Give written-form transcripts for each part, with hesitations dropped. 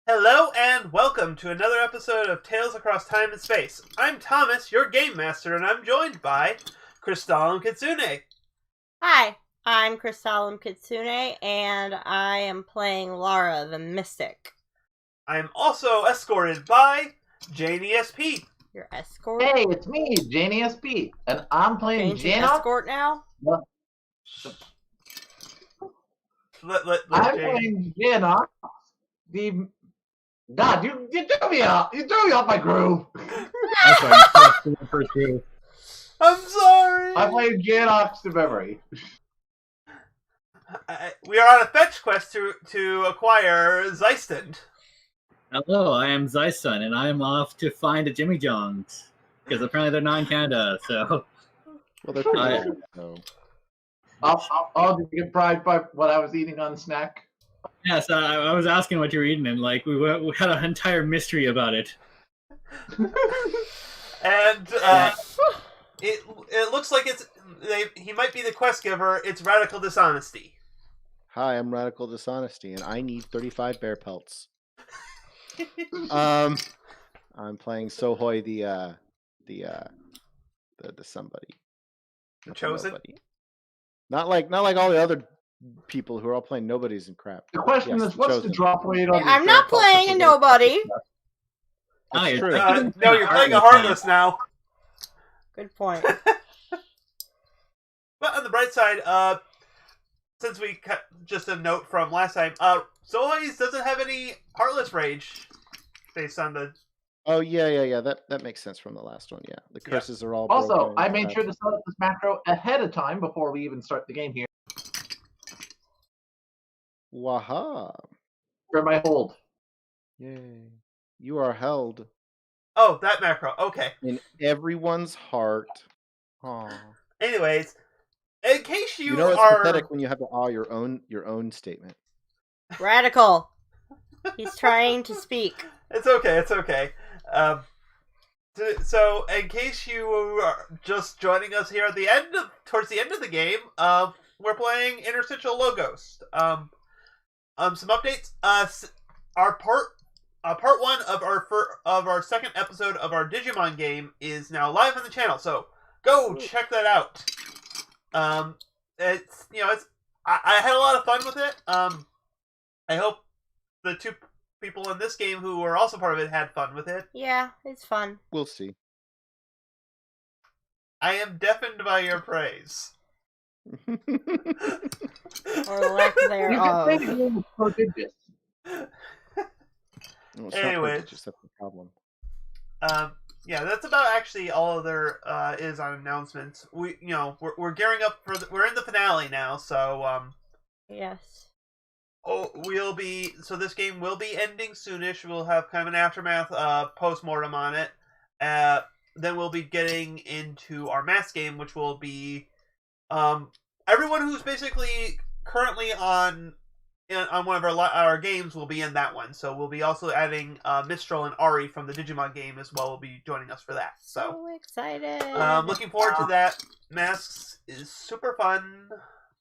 Hello and welcome to another episode of Tales Across Time and Space. I'm Thomas, your game master, and I'm joined by Crystal and Kitsune. Hi, I'm Crystal Kitsune, and I am playing Lara the Mystic. I am also escorted by Janie SP. Your escort? Hey, it's me, Janie SP, and I'm playing Jana. Escort now? Well, I'm playing Jana. God, you threw me off. You threw me off my groove. I'm sorry. I'm sorry. I'm playing Janox to memory. We are on a fetch quest to acquire Zeistund. Hello, I am Zeistund, and I'm off to find a Jimmy John's because apparently they're not in Canada. So, well, they're pretty good, so. Did you get bribed by what I was eating on snack? yes, I was asking what you're eating, and like we had an entire mystery about it. And it looks like he might be the quest giver. It's Radical Dishonesty. Hi, I'm Radical Dishonesty, and I need 35 bear pelts. I'm playing Sohoy the somebody. The chosen. Nobody. Not like all the other people who are all playing nobodies and crap. The question is, what's chosen. the drop rate on? I'm not playing a nobody. That's true. No, you're playing a Heartless now. Good point. But on the bright side, since we cut just a note from last time, Sohoy's doesn't have any Heartless Rage based on the. Oh yeah. That makes sense from the last one. Yeah, the curses are all. Also, broken I made sure to set up this macro ahead of time before we even start the game here. Waha! For my hold. Yay! You are held. Oh, that macro. Okay. In everyone's heart. Aww. Anyways, in case You know it's pathetic when you have to your own statement. Radical. He's trying to speak. It's okay. So, in case you are just joining us here at towards the end of the game, we're playing Interstitial Logos. Some updates. Our part one of our second episode of our Digimon game is now live on the channel. So go check that out. I had a lot of fun with it. I hope the two people in this game who were also part of it had fun with it. Yeah, it's fun. We'll see. I am deafened by your praise. Or lack thereof. Well, it's Anyway, not just that's the problem. Yeah, that's about actually all there is on announcements. We're gearing up we're in the finale now, so Yes. So this game will be ending soonish. We'll have kind of an aftermath post-mortem on it. Then we'll be getting into our mass game, which will be everyone who's basically currently on one of our games will be in that one. So we'll be also adding Mistral and Ari from the Digimon game as well. Will be joining us for that. So excited! Looking forward to that. Masks is super fun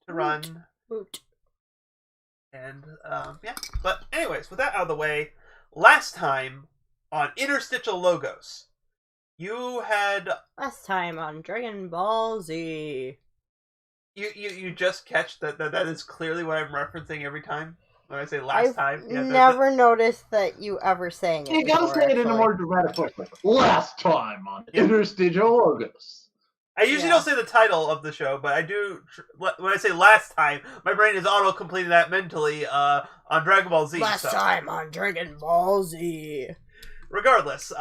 to run. Woot. And yeah. But anyways, with that out of the way, last time on Interstitial Logos, you had Last time on Dragon Ball Z. You just catch that is clearly what I'm referencing every time when I say last time. Yeah, never noticed that you ever saying it. You gotta say it in a more dramatic voice. Last time on Interstitial Logos. I usually don't say the title of the show, but I do. When I say last time, my brain is auto-completing that mentally on Dragon Ball Z. Last time on Dragon Ball Z. Regardless,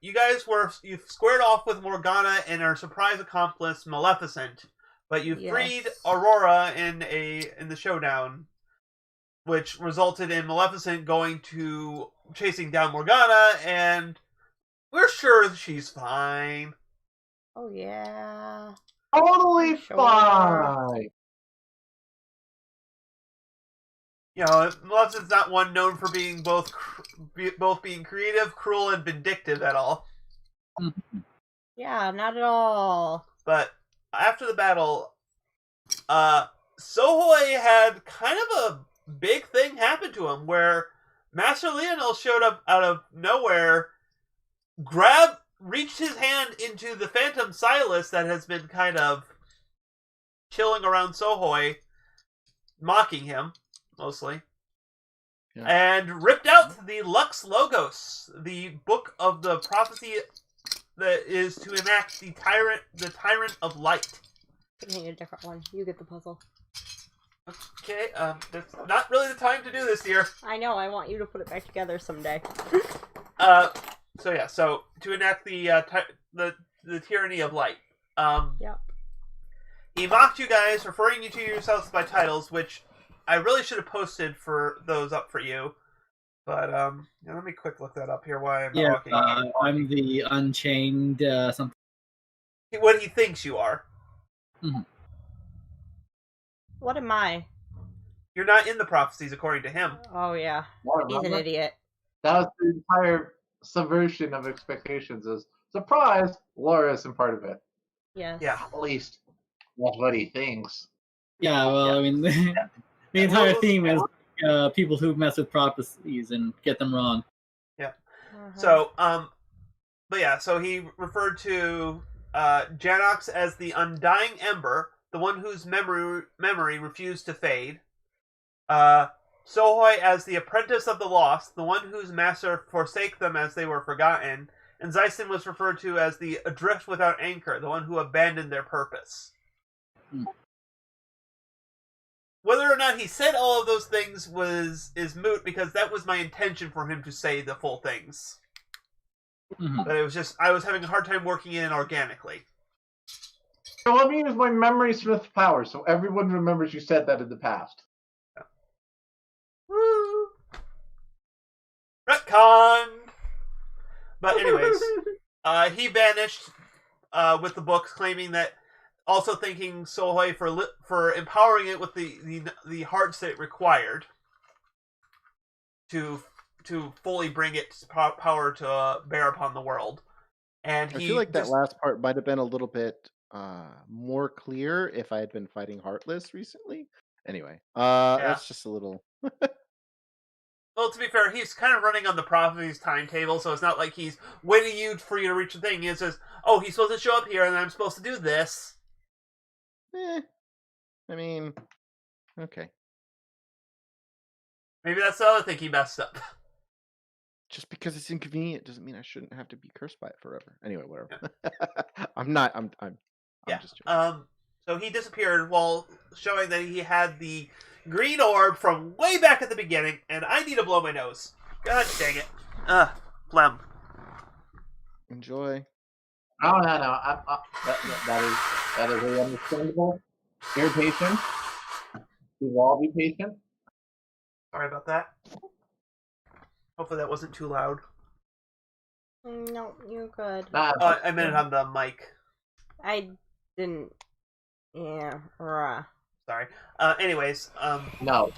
you guys you squared off with Morgana and her surprise accomplice Maleficent, but you freed Aurora in the showdown, which resulted in Maleficent chasing down Morgana, and we're sure she's fine. Oh yeah. Totally fine. Maleficent's not one known for being both being creative, cruel, and vindictive at all. Yeah, not at all. But after the battle, Sohoy had kind of a big thing happen to him where Master Leonel showed up out of nowhere, reached his hand into the Phantom Silas that has been kind of chilling around Sohoi, mocking him, mostly, and ripped out the Lux Logos, the book of the prophecy that is to enact the tyrant of light. I need a different one. You get the puzzle. Okay, that's not really the time to do this here. I know, I want you to put it back together someday. So to enact the tyranny of light. Yep. He mocked you guys, referring you to yourselves by titles, which I really should have posted for those up for you. But let me quick look that up here while I'm talking. I'm the Unchained something. What he thinks you are. Mm-hmm. What am I? You're not in the prophecies according to him. Oh, yeah. What, He's an remember? idiot. That was the entire subversion of expectations. Is surprise, Laura isn't part of it. Yes. Yeah. At least that's what he thinks. Yeah, well, I mean, the entire theme is people who mess with prophecies and get them wrong. Yeah. Uh-huh. So he referred to Janox as the undying ember, the one whose memory refused to fade. Sohoi as the apprentice of the lost, the one whose master forsake them as they were forgotten. And Zyson was referred to as the adrift without anchor, the one who abandoned their purpose. Whether or not he said all of those things is moot, because that was my intention for him to say the full things. Mm-hmm. But it was just, I was having a hard time working it in organically. So let me use my memory smith power, so everyone remembers you said that in the past. Woo! Retcon! But anyways, he vanished with the books, claiming that, also thanking Sohoi for empowering it with the hearts that it required to fully bring its power to bear upon the world. And I feel like that last part might have been a little bit more clear if I had been fighting Heartless recently. Anyway, that's just a little. Well, to be fair, he's kind of running on the prophecy's timetable, so it's not like he's waiting for you to reach the thing. He says, "Oh, he's supposed to show up here, and I'm supposed to do this." I mean, okay. Maybe that's the other thing he messed up. Just because it's inconvenient doesn't mean I shouldn't have to be cursed by it forever. Anyway, whatever. Yeah. I'm just joking. So he disappeared while showing that he had the green orb from way back at the beginning, and I need to blow my nose. God dang it. Phlegm. Enjoy. No. That is very understandable. You're patient. We will all be patient. Sorry about that. Hopefully that wasn't too loud. No, you're good. I meant it on the mic. I didn't. Yeah. Sorry. Anyways, No.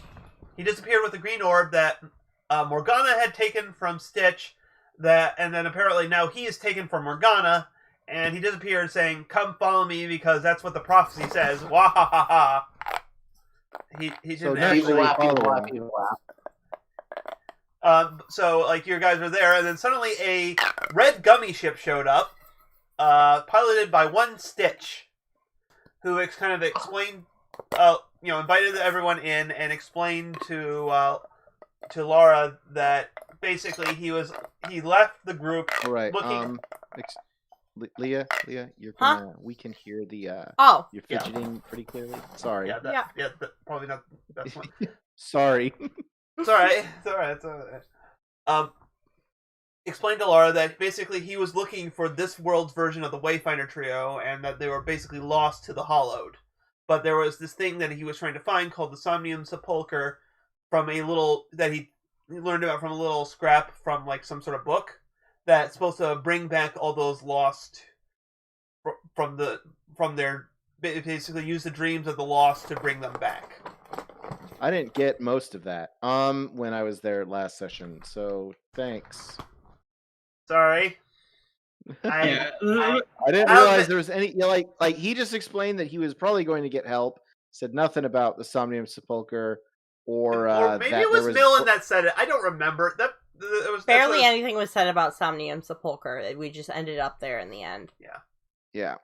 he disappeared with the green orb that Morgana had taken from Stitch, and then apparently now he is taken from Morgana, and he disappeared saying, "Come follow me, because that's what the prophecy says." Wahahaha. He didn't So actually laugh. So, like, your guys were there, and then suddenly a red gummy ship showed up, piloted by one Stitch, who kind of explained, invited everyone in and explained to Lara that basically he left the group. All right. Looking... Leah, you're gonna. We can hear the. You're fidgeting pretty clearly. Sorry. Yeah, probably not the best one. Sorry. It's alright. Explained to Lara that basically he was looking for this world's version of the Wayfinder trio, and that they were basically lost to the Hollowed. But there was this thing that he was trying to find called the Somnium Sepulcher from that he learned about from a little scrap from like some sort of book that's supposed to bring back all those lost from their, basically use the dreams of the lost to bring them back. I didn't get most of that when I was there last session, so thanks. Sorry. I didn't realize there was any like he just explained that he was probably going to get help, said nothing about the Somnium Sepulcher. or maybe that it was there Millen that said it. I don't remember. It was Barely anything was said about Somnium Sepulcher. We just ended up there in the end. Yeah.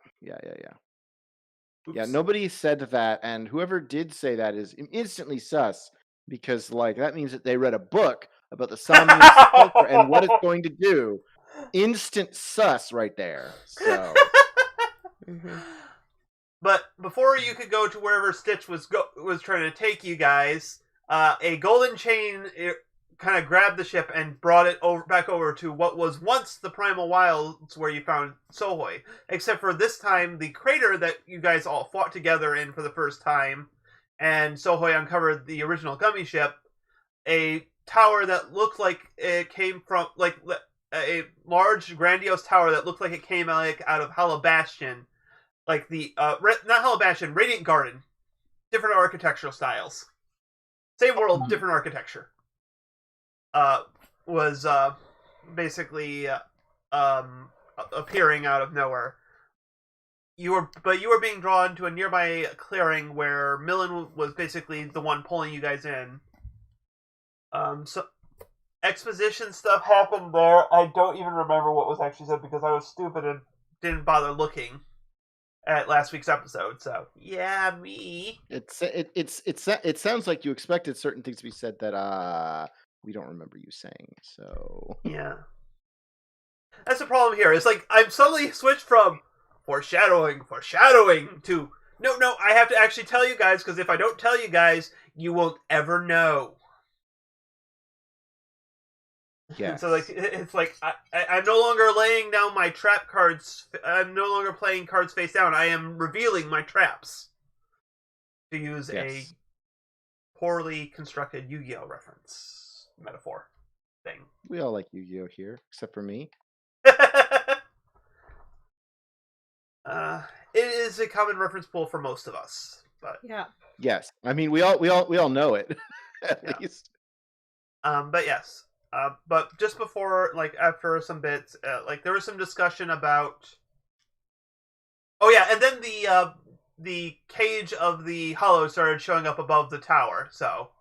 Oops. Yeah, nobody said that, and whoever did say that is instantly sus, because like that means that they read a book about the Somnium Sepulcher and what it's going to do. Instant sus right there. So, Mm-hmm. But before you could go to wherever Stitch was trying to take you guys, a golden chain kind of grabbed the ship and brought it back over to what was once the Primal Wilds where you found Sohoi. Except for this time, the crater that you guys all fought together in for the first time, and Sohoi uncovered the original gummy ship, a tower that looked like it came from, like, a large, grandiose tower that looked like it came out of Halabastion. Like the, not Halabastion, Radiant Garden. Different architectural styles. Same world, different architecture. Was basically appearing out of nowhere. You were being drawn to a nearby clearing where Millen was basically the one pulling you guys in. So exposition stuff happened there. I don't even remember what was actually said because I was stupid and didn't bother looking at last week's episode. So yeah, me. it sounds like you expected certain things to be said that we don't remember you saying. So Yeah, that's the problem here. It's like I'm suddenly switched from foreshadowing to no. I have to actually tell you guys because if I don't tell you guys, you won't ever know. yeah. So like it's like I'm no longer laying down my trap cards. I'm no longer playing cards face down. I am revealing my traps. To use a poorly constructed Yu-Gi-Oh reference metaphor thing. We all like Yu-Gi-Oh here, except for me. It is a common reference pool for most of us, but Yeah. Yes, I mean we all know it at least. but yes. But just before, like, after some bits, like, there was some discussion about... Oh, yeah, and then the cage of the hollow started showing up above the tower, so...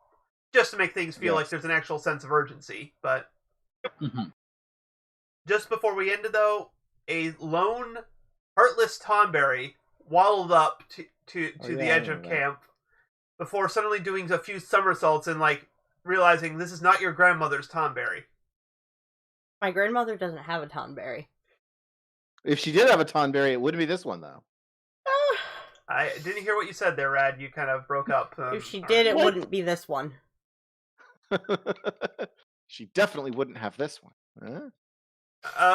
Just to make things feel like there's an actual sense of urgency, but... Just before we ended, though, a lone, heartless Tonberry waddled up to the edge of camp before suddenly doing a few somersaults and, like, realizing this is not your grandmother's Tonberry. My grandmother doesn't have a Tonberry. If she did have a Tonberry, it wouldn't be this one though. I didn't hear what you said there, Rad. You kind of broke up. If she did, it wouldn't be this one. She definitely wouldn't have this one. Huh?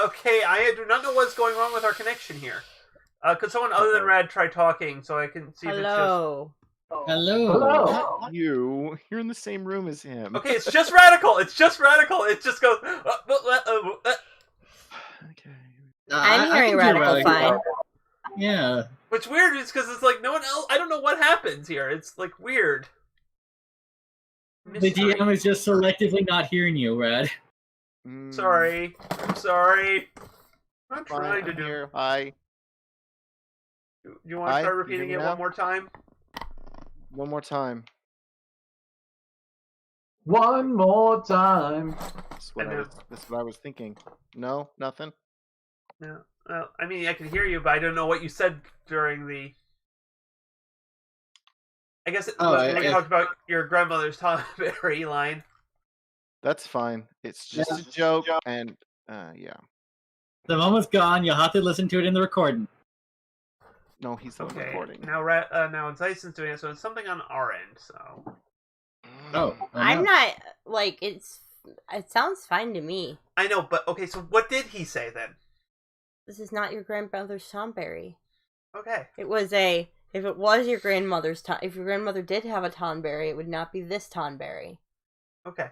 Okay, I do not know what's going wrong with our connection here. Could someone other than Rad try talking so I can see if it's just... Hello. Hello. You're in the same room as him. Okay, it's just radical. It's just radical. It just goes... Okay. I'm hearing radical fine. Yeah. What's weird is because it's like no one else... I don't know what happens here. It's like weird. The DM is just selectively not hearing you, Rad. Sorry. I'm sorry. I'm Fine, trying to I'm do... here. Hi. Do you want to Hi, start you repeating hear it me one now? more time? One more time. One more time. That's what I was thinking. No, nothing. No. Well, I mean, I can hear you, but I don't know what you said during the... I guess when we talked about your grandmother's Tonberry line. That's fine. It's just a joke, and yeah. The moment's gone. You'll have to listen to it in the recording. No, he's not recording. Now Zyson's doing it, so it's something on our end. So. Oh, I'm not like it sounds fine to me. I know, but okay. So what did he say then? This is not your grandmother's Tonberry. Okay. It was a. If it was your grandmother's if your grandmother did have a Tonberry, it would not be this Tonberry. Okay.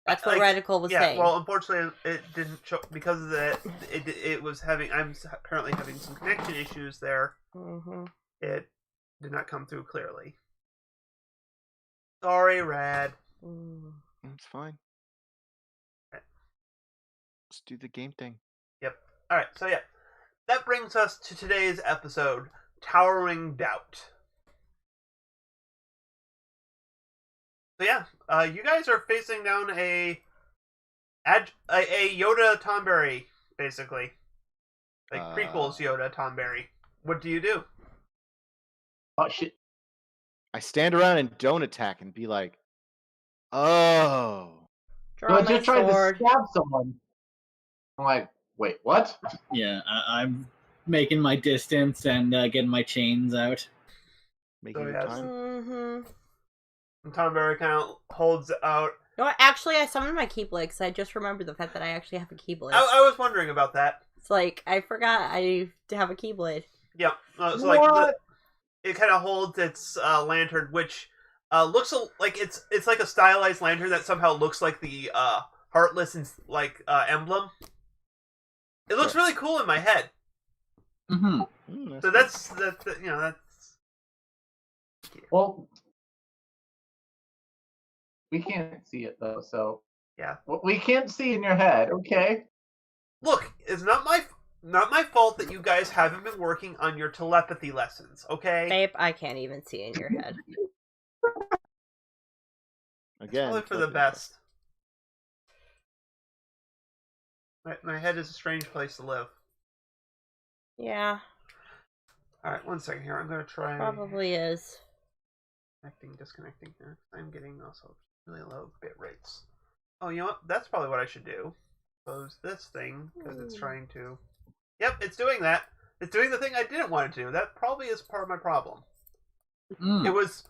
That's what Radical was saying. Well, unfortunately, it didn't show because of that. It was having. I'm apparently having some connection issues there. Mm-hmm. It did not come through clearly. Sorry, Rad. It's fine. Okay. Let's do the game thing. Yep. All right. So yeah, that brings us to today's episode, Towering Doubt. So yeah, you guys are facing down a Yoda Tonberry, basically. Like prequels Yoda Tonberry. What do you do? Oh shit! I stand around and don't attack and be like, oh. Draw So my just tried to sword. stab someone. I'm like, wait, what? Yeah, I'm making my distance and getting my chains out. Making Oh, your yes. time. Mm-hmm. And Tonberry kind of holds out. No, actually, I summoned my Keyblade because I just remembered the fact that I actually have a Keyblade. I was wondering about that. It's like, I forgot I have a Keyblade. Yep. So What? like it kind of holds its lantern, which looks like it's like a stylized lantern that somehow looks like the heartless and like emblem. It looks really cool in my head. Mm-hmm. So that's you know that's. Well, we can't see it though, so Yeah. well, we can't see in your head. Okay. Look, it's not my fault that you guys haven't been working on your telepathy lessons. Okay. Babe, I can't even see in your head. Again, Probably for the best. My head is a strange place to live. Yeah, Alright, one second here. I'm going to try probably is. disconnecting here. I'm getting also really low bit rates. Oh, you know what? That's probably what I should do. Close this thing, because it's trying to... Yep, it's doing that. It's doing the thing I didn't want it to do. That probably is part of my problem. Mm. It was...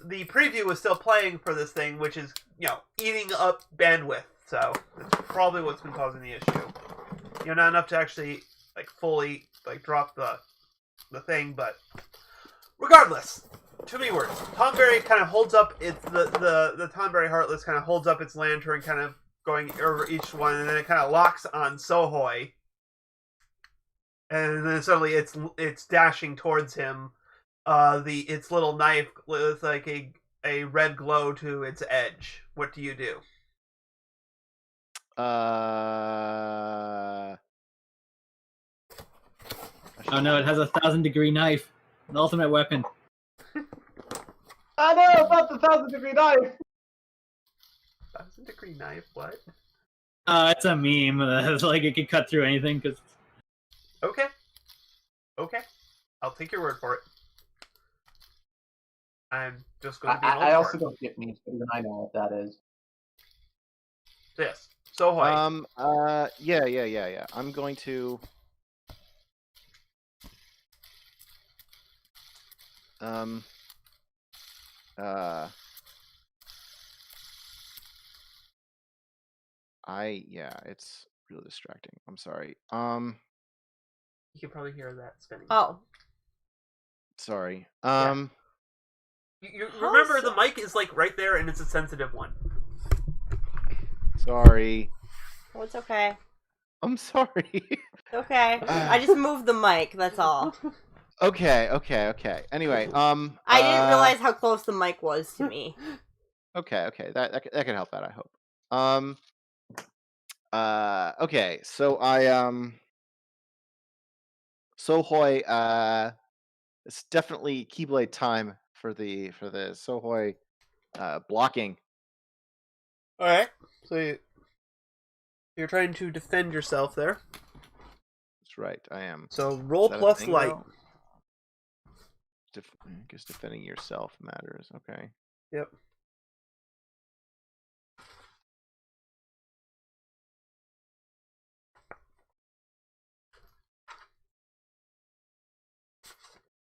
The preview was still playing for this thing, which is, you know, eating up bandwidth. So, that's probably what's been causing the issue. You know, not enough to actually, like, fully, like, drop the thing, but... Regardless, too many words. Tonberry kind of holds up the Tonberry Heartless kind of holds up its lantern, kind of going over each one, and then it kind of locks on Sohoi. And then suddenly it's dashing towards him. Its little knife with like a red glow to its edge. What do you do? Oh no, it has a 1,000-degree knife. An ultimate weapon. I know about the 1,000-degree knife. 1,000-degree knife? What? It's a meme. It's like it can cut through anything. Cause... Okay. I'll take your word for it. I'm just going to be. I also don't get memes, but even I know what that is. Yes. Sohoi. Yeah. I'm going to. It's really distracting. I'm sorry. You can probably hear that spinning. Oh. Sorry. You remember the mic is like right there, and it's a sensitive one. Sorry. Oh, it's okay. I'm sorry. It's okay. I just moved the mic, that's all. Okay. Anyway, I didn't realize how close the mic was to me. Okay. That can help out, I hope. Okay. So Sohoi, it's definitely Keyblade time for the Sohoi blocking. All right. So you're trying to defend yourself there. That's right, I am. So roll Is that a plus thing, light. though? I guess defending yourself matters. Okay. Yep.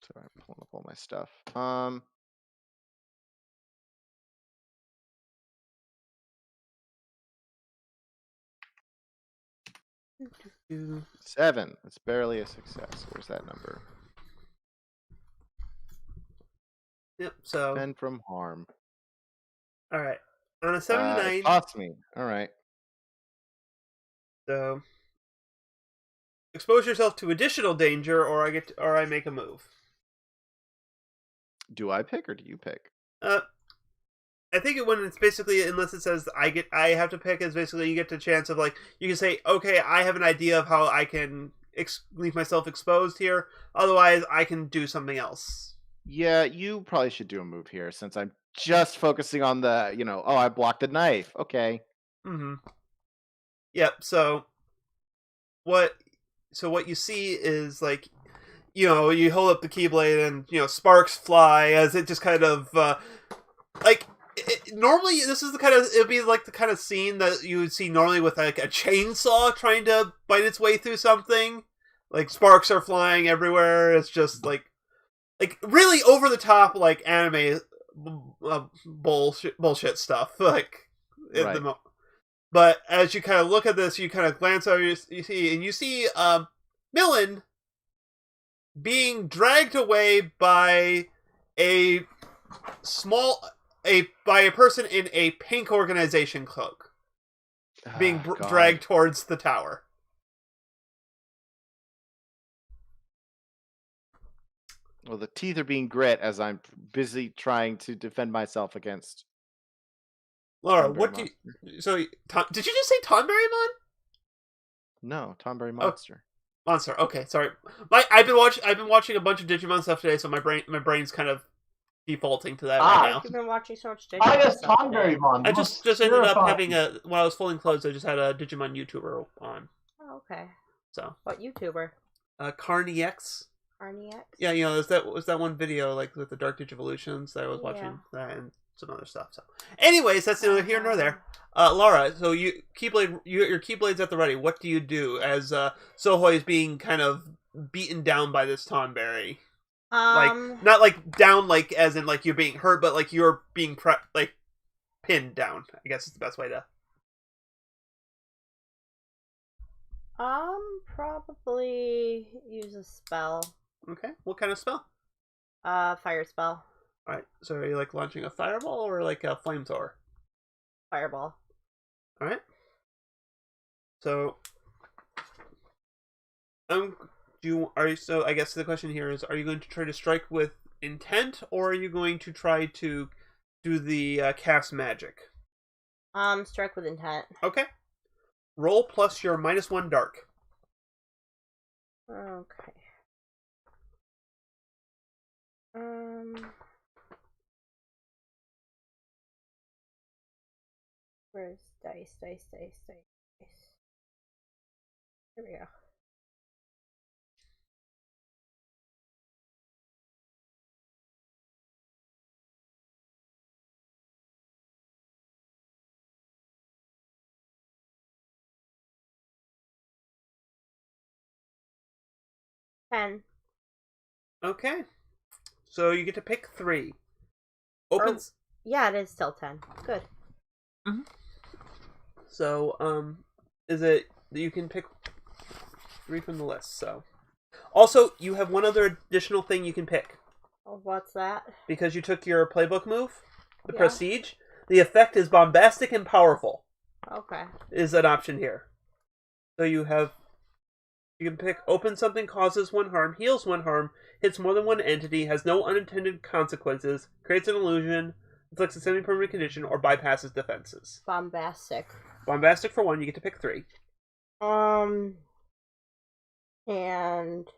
Sorry, I'm pulling up all my stuff. 7. It's barely a success. Where's that number? Yep. So. Defend from harm. All right. On a 7 to 9. It costs me. All right. So. Expose yourself to additional danger, or I make a move. Do I pick or do you pick? I think when it's basically, unless it says I have to pick, is basically you get the chance of like, you can say, okay, I have an idea of how I can leave myself exposed here. Otherwise, I can do something else. Yeah, you probably should do a move here since I'm just focusing on the, oh, I blocked the knife. Okay. Mm-hmm. Yep. What you see is like, you hold up the keyblade and sparks fly as it just kind of like. Normally, this is it'd be like the kind of scene that you would see normally with like a chainsaw trying to bite its way through something. Like sparks are flying everywhere. It's just like really over the top like anime bullshit stuff. Like Right. but as you kind of look at this, you kind of glance over, you see Millen being dragged away by a person in a pink organization cloak, being God. dragged towards the tower. Well, the teeth are being grit as I'm busy trying to defend myself against. Laura, Tonberry what do Monster. you... So, did you just say Tonberrymon? No, Tonberry Monster. Monster. Okay, sorry. I've been watching a bunch of Digimon stuff today, so my brain's kind of defaulting to that right now. You've been watching so much Digimon. I guess stuff today. Tonberrymon. I just ended up having while I was folding clothes, I just had a Digimon YouTuber on. Oh, okay. So. What YouTuber? CarnieX. CarnieX? Yeah, was that one video like with the Dark Digivolutions that I was watching that and some other stuff. So, anyways, that's neither here nor there. Laura, so your Keyblade's at the ready. What do you do as Sohoi is being kind of beaten down by this Tonberry? Like not like down like as in like you're being hurt, but like you're being pinned down. I guess is the best way to. Probably use a spell. Okay, what kind of spell? Fire spell. All right, so are you like launching a fireball or like a flamethrower? Fireball. All right. So, so I guess the question here is: are you going to try to strike with intent, or are you going to try to do the cast magic? Strike with intent. Okay. Roll plus your -1 dark. Okay. Where's dice? Here we go. $10. Okay. So you get to pick 3. Opens. Yeah, it is still 10. Good. So, is it that you can pick 3 from the list? So, also you have one other additional thing you can pick Oh, what's that? because you took your playbook move, the Yeah. Prestige. The effect is bombastic and powerful. Okay. Is an option here. So you can pick open something, causes 1 harm, heals 1 harm, hits more than 1 entity, has no unintended consequences, creates an illusion, inflicts a semi-permanent condition, or bypasses defenses. Bombastic. Bombastic for 1, you get to pick 3. And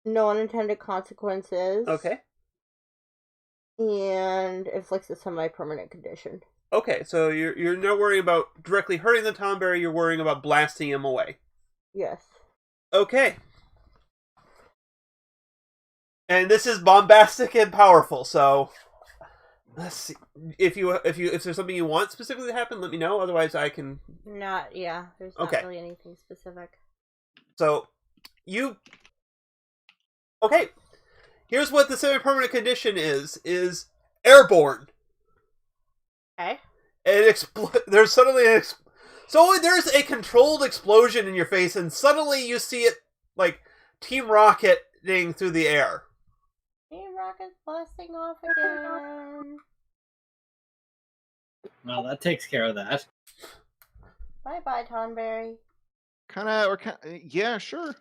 no unintended consequences. Okay. And inflicts a semi-permanent condition. Okay, so you're not worrying about directly hurting the Tonberry, you're worrying about blasting him away. Yes. Okay. And this is bombastic and powerful, so let's see. If there's something you want specifically to happen, let me know. Otherwise, I can. There's not really anything specific. So, okay. Here's what the semi-permanent condition is airborne. Okay. There's suddenly so there's a controlled explosion in your face, and suddenly you see it like Team Rocketing through the air. Team Rocket's blasting off again. Well, that takes care of that. Bye, Tonberry. Yeah, sure.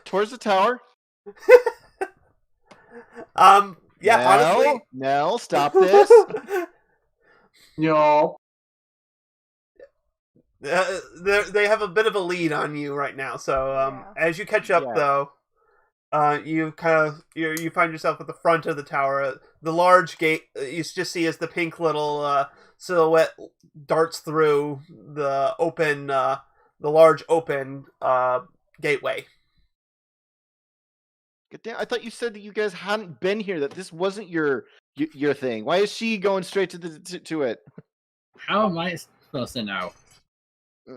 Towards the tower. Yeah, honestly. Nell, stop this. Yo. They have a bit of a lead on you right now. So as you catch up, Yeah. though, you find yourself at the front of the tower. The large gate you just see as the pink little silhouette darts through the large open gateway. God damn, I thought you said that you guys hadn't been here. That this wasn't your thing. Why is she going straight to it? How am I supposed to know?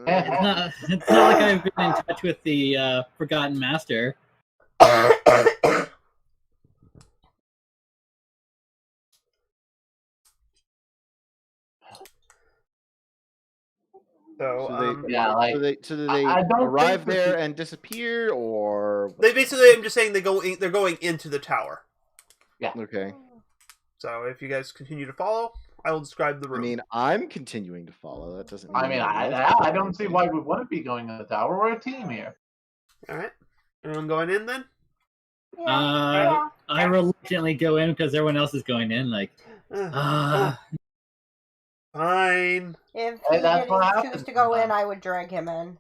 Eh. It's not like I've been in touch with the Forgotten Master. So, Yeah, like so do they I don't arrive think that there and disappear, or they basically, I'm just saying they're going into the tower. okay? So if you guys continue to follow, I will describe the I room. mean, I'm continuing to follow. That doesn't mean. I mean, anyone else is I don't doing see anything. why we wouldn't be going in the tower. We're a team here. All right, everyone going in then? I reluctantly go in because everyone else is going in. Like, Fine. If Hey, he that's what didn't choose happens to go in, sometimes. I would drag him in.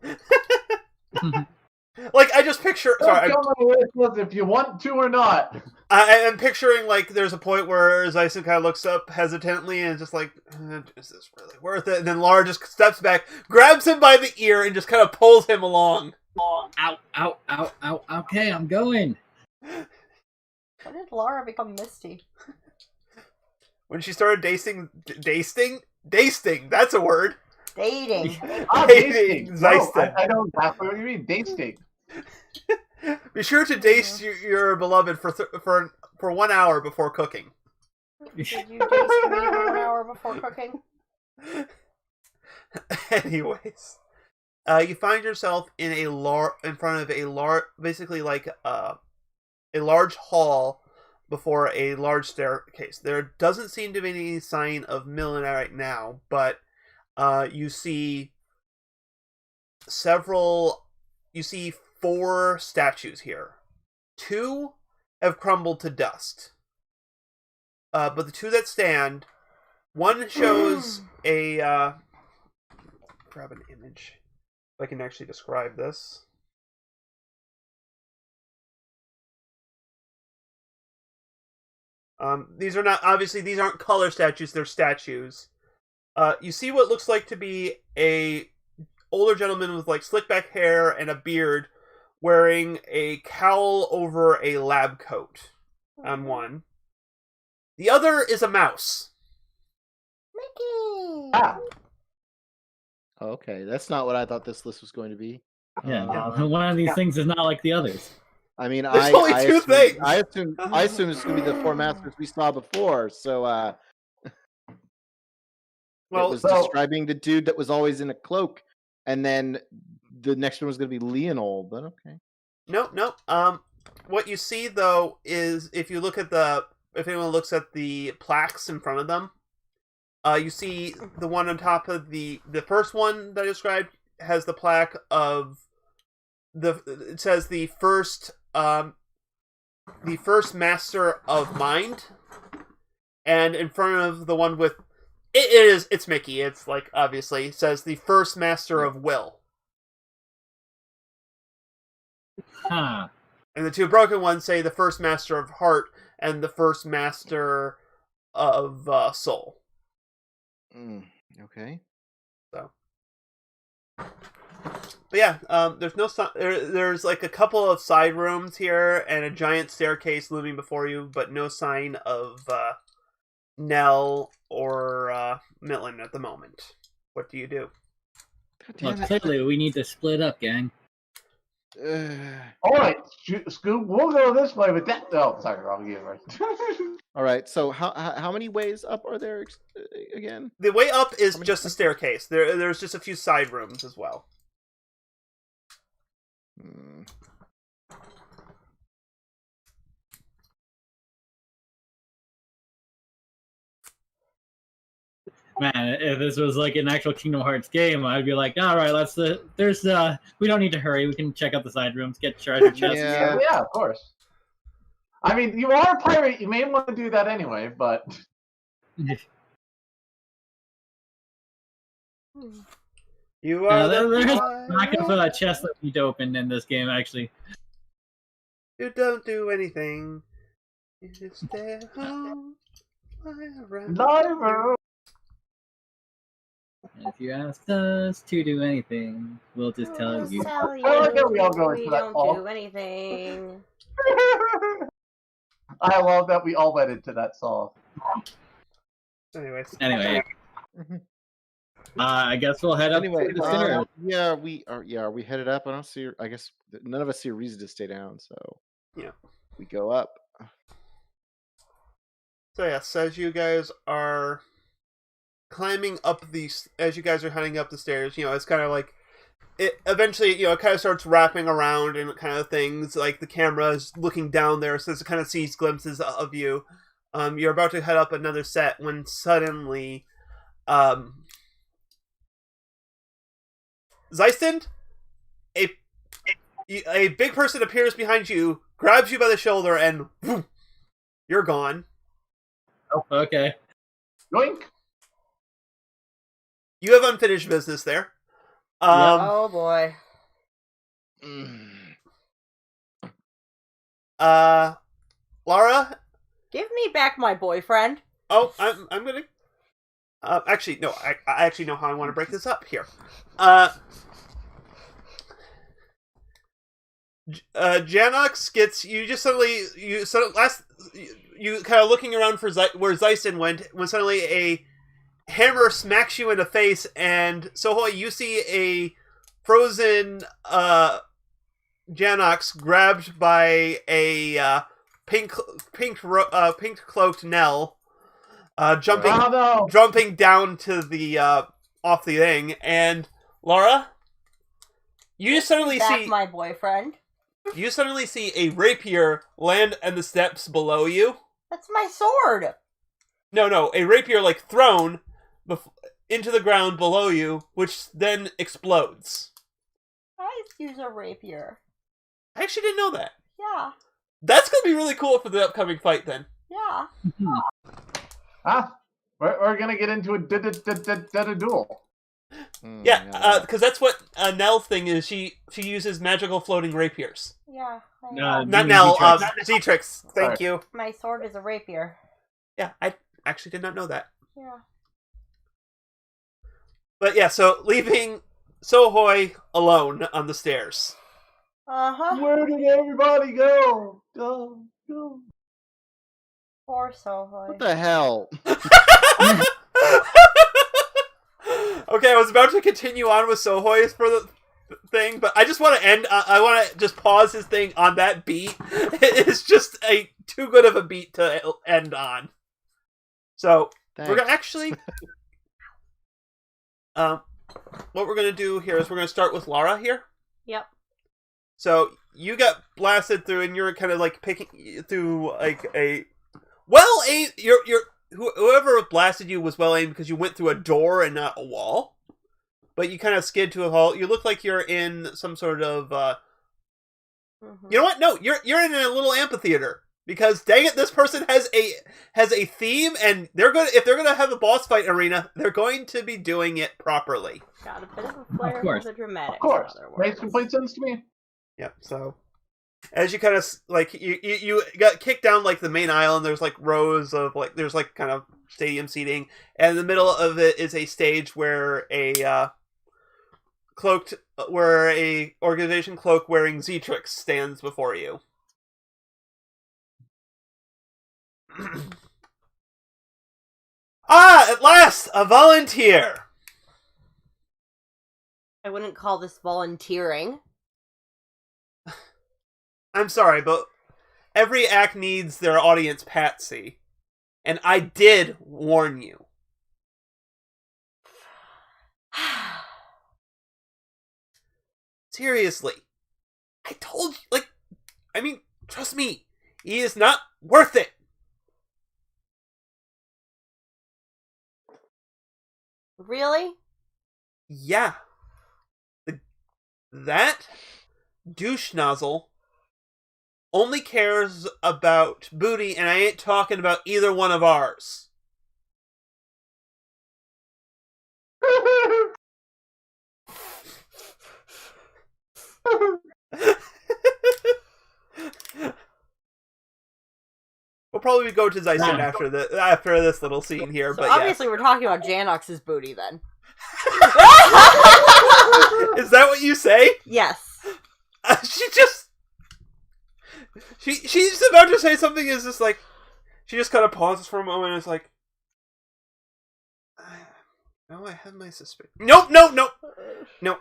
Like I just picture. Sorry, Don't tell me this if you want to or not. I'm picturing like there's a point where Zyson kind of looks up hesitantly and just like, is this really worth it? And then Lara just steps back, grabs him by the ear, and just kind of pulls him along. ow, ow, ow, ow. Okay, I'm going. When did Laura become Misty? When she started dasting, that's a word. Dating. Dating No, Zeiston. I know exactly what you mean. Dating. Be sure to daste your beloved for 1 hour before cooking. Did you dace me for 1 hour before cooking? Anyways, you find yourself in front of a basically like a large hall before a large staircase. There doesn't seem to be any sign of Millen right now, but you see 4 statues here. 2 have crumbled to dust. But the 2 that stand, one shows a grab an image if I can actually describe this. These aren't color statues, they're statues. You see what looks like to be a older gentleman with like slick back hair and a beard wearing a cowl over a lab coat on one. The other is a mouse. Mickey! Ah, Okay, that's not what I thought this list was going to be. Yeah, one of these things is not like the others. I mean, There's only 2 things. I assume it's going to be the 4 masters we saw before. So, it was describing the dude that was always in a cloak, and then the next one was going to be Leonol. But okay. Nope. What you see though is if anyone looks at the plaques in front of them, you see the one on top of the first one that I described has the plaque of it says the first master of mind, and in front of the one with it's Mickey. It's like obviously it says the first master of will. Huh. And the 2 broken ones say the first master of heart and the first master of soul. Okay. So, but yeah, there's like a couple of side rooms here and a giant staircase looming before you, but no sign of Nell or Milton at the moment. What do you do? Well, clearly we need to split up, gang. all right, Scoop. We'll go this way with that. Oh, sorry, wrong universe. All right. So how many ways up are there again? The way up is just a staircase. There's just a few side rooms as well. Man, if this was like an actual Kingdom Hearts game, I'd be like, all right, we don't need to hurry. We can check out the side rooms, get treasure chests. Yeah, of course. I mean, you are a pirate. You may want to do that anyway, but You are there's not gonna put a chest that we need to open in this game, actually. You don't do anything. You just stay home. Lie around. Liver. And if you asked us to do anything, we'll just tell We'll you. tell I like how we all go we into that don't call. do anything. I love that we all went into that song. Anyways. Anyway, I guess we'll head up Anyway, to the stairs. are we headed up? I don't see. I guess none of us see a reason to stay down, so Yeah. we go up. So yes, as you guys are climbing up these, as you guys are heading up the stairs, it's kind of like it eventually, it kind of starts wrapping around and kind of things. Like the camera is looking down there, so it kind of sees glimpses of you. You're about to head up another set when suddenly, Zeistend, a big person appears behind you, grabs you by the shoulder, and whoom, you're gone. Okay. Yoink. You have unfinished business there. Oh boy. Lara. Give me back my boyfriend. Oh, I'm gonna. Actually, no. I actually know how I want to break this up here. Janox gets you. You kind of looking around for where Zeisten went when suddenly a hammer smacks you in the face, and Sohoy, you see a frozen Janox grabbed by a pink cloaked Nell, jumping down to the off the thing, and Laura, you just suddenly see my boyfriend. You suddenly see a rapier land on the steps below you. That's my sword. No, a rapier thrown into the ground below you, which then explodes. I use a rapier. I actually didn't know that. Yeah. That's going to be really cool for the upcoming fight, then. Yeah. We're gonna get into a duel. Yeah, because that's what Nell's thing is. She uses magical floating rapiers. Yeah. Not Nell, Z-Trix. Thank you. My sword is a rapier. Yeah, I actually did not know that. Yeah. But yeah, so leaving Sohoy alone on the stairs. Uh-huh. Where did everybody go? Go. Poor Sohoy. What the hell? Okay, I was about to continue on with Sohoy for the thing, but I just want to end. I want to just pause his thing on that beat. It's just too good of a beat to end on. So Thanks. we're gonna actually, what we're gonna do here is we're gonna start with Lara here. Yep. So you got blasted through, and you're kind of picking through whoever blasted you was well aimed because you went through a door and not a wall. But you kind of skid to a halt. You look like you're in some sort of You know what? No, you're in a little amphitheater because dang it, this person has a theme, and if they're gonna have a boss fight arena, they're going to be doing it properly. Got a bit of a flair for the dramatic. Of course, makes complete sense to me. Yep. So as you kind of you got kicked down the main aisle, and there's rows of there's kind of stadium seating, and in the middle of it is a stage where a organization cloak wearing Z-Trix stands before you. At last, a volunteer. I wouldn't call this volunteering. I'm sorry, but every act needs their audience patsy. And I did warn you. Seriously. I told you, trust me. He is not worth it. Really? Yeah. That douche nozzle only cares about booty, and I ain't talking about either one of ours. probably go to Zeiston Yeah. after this little scene here. So but obviously we're talking about Janox's booty then. Is that what you say? Yes. She's about to say something. Is just like she just kind of pauses for a moment. And is like, no, I have my suspicion. No.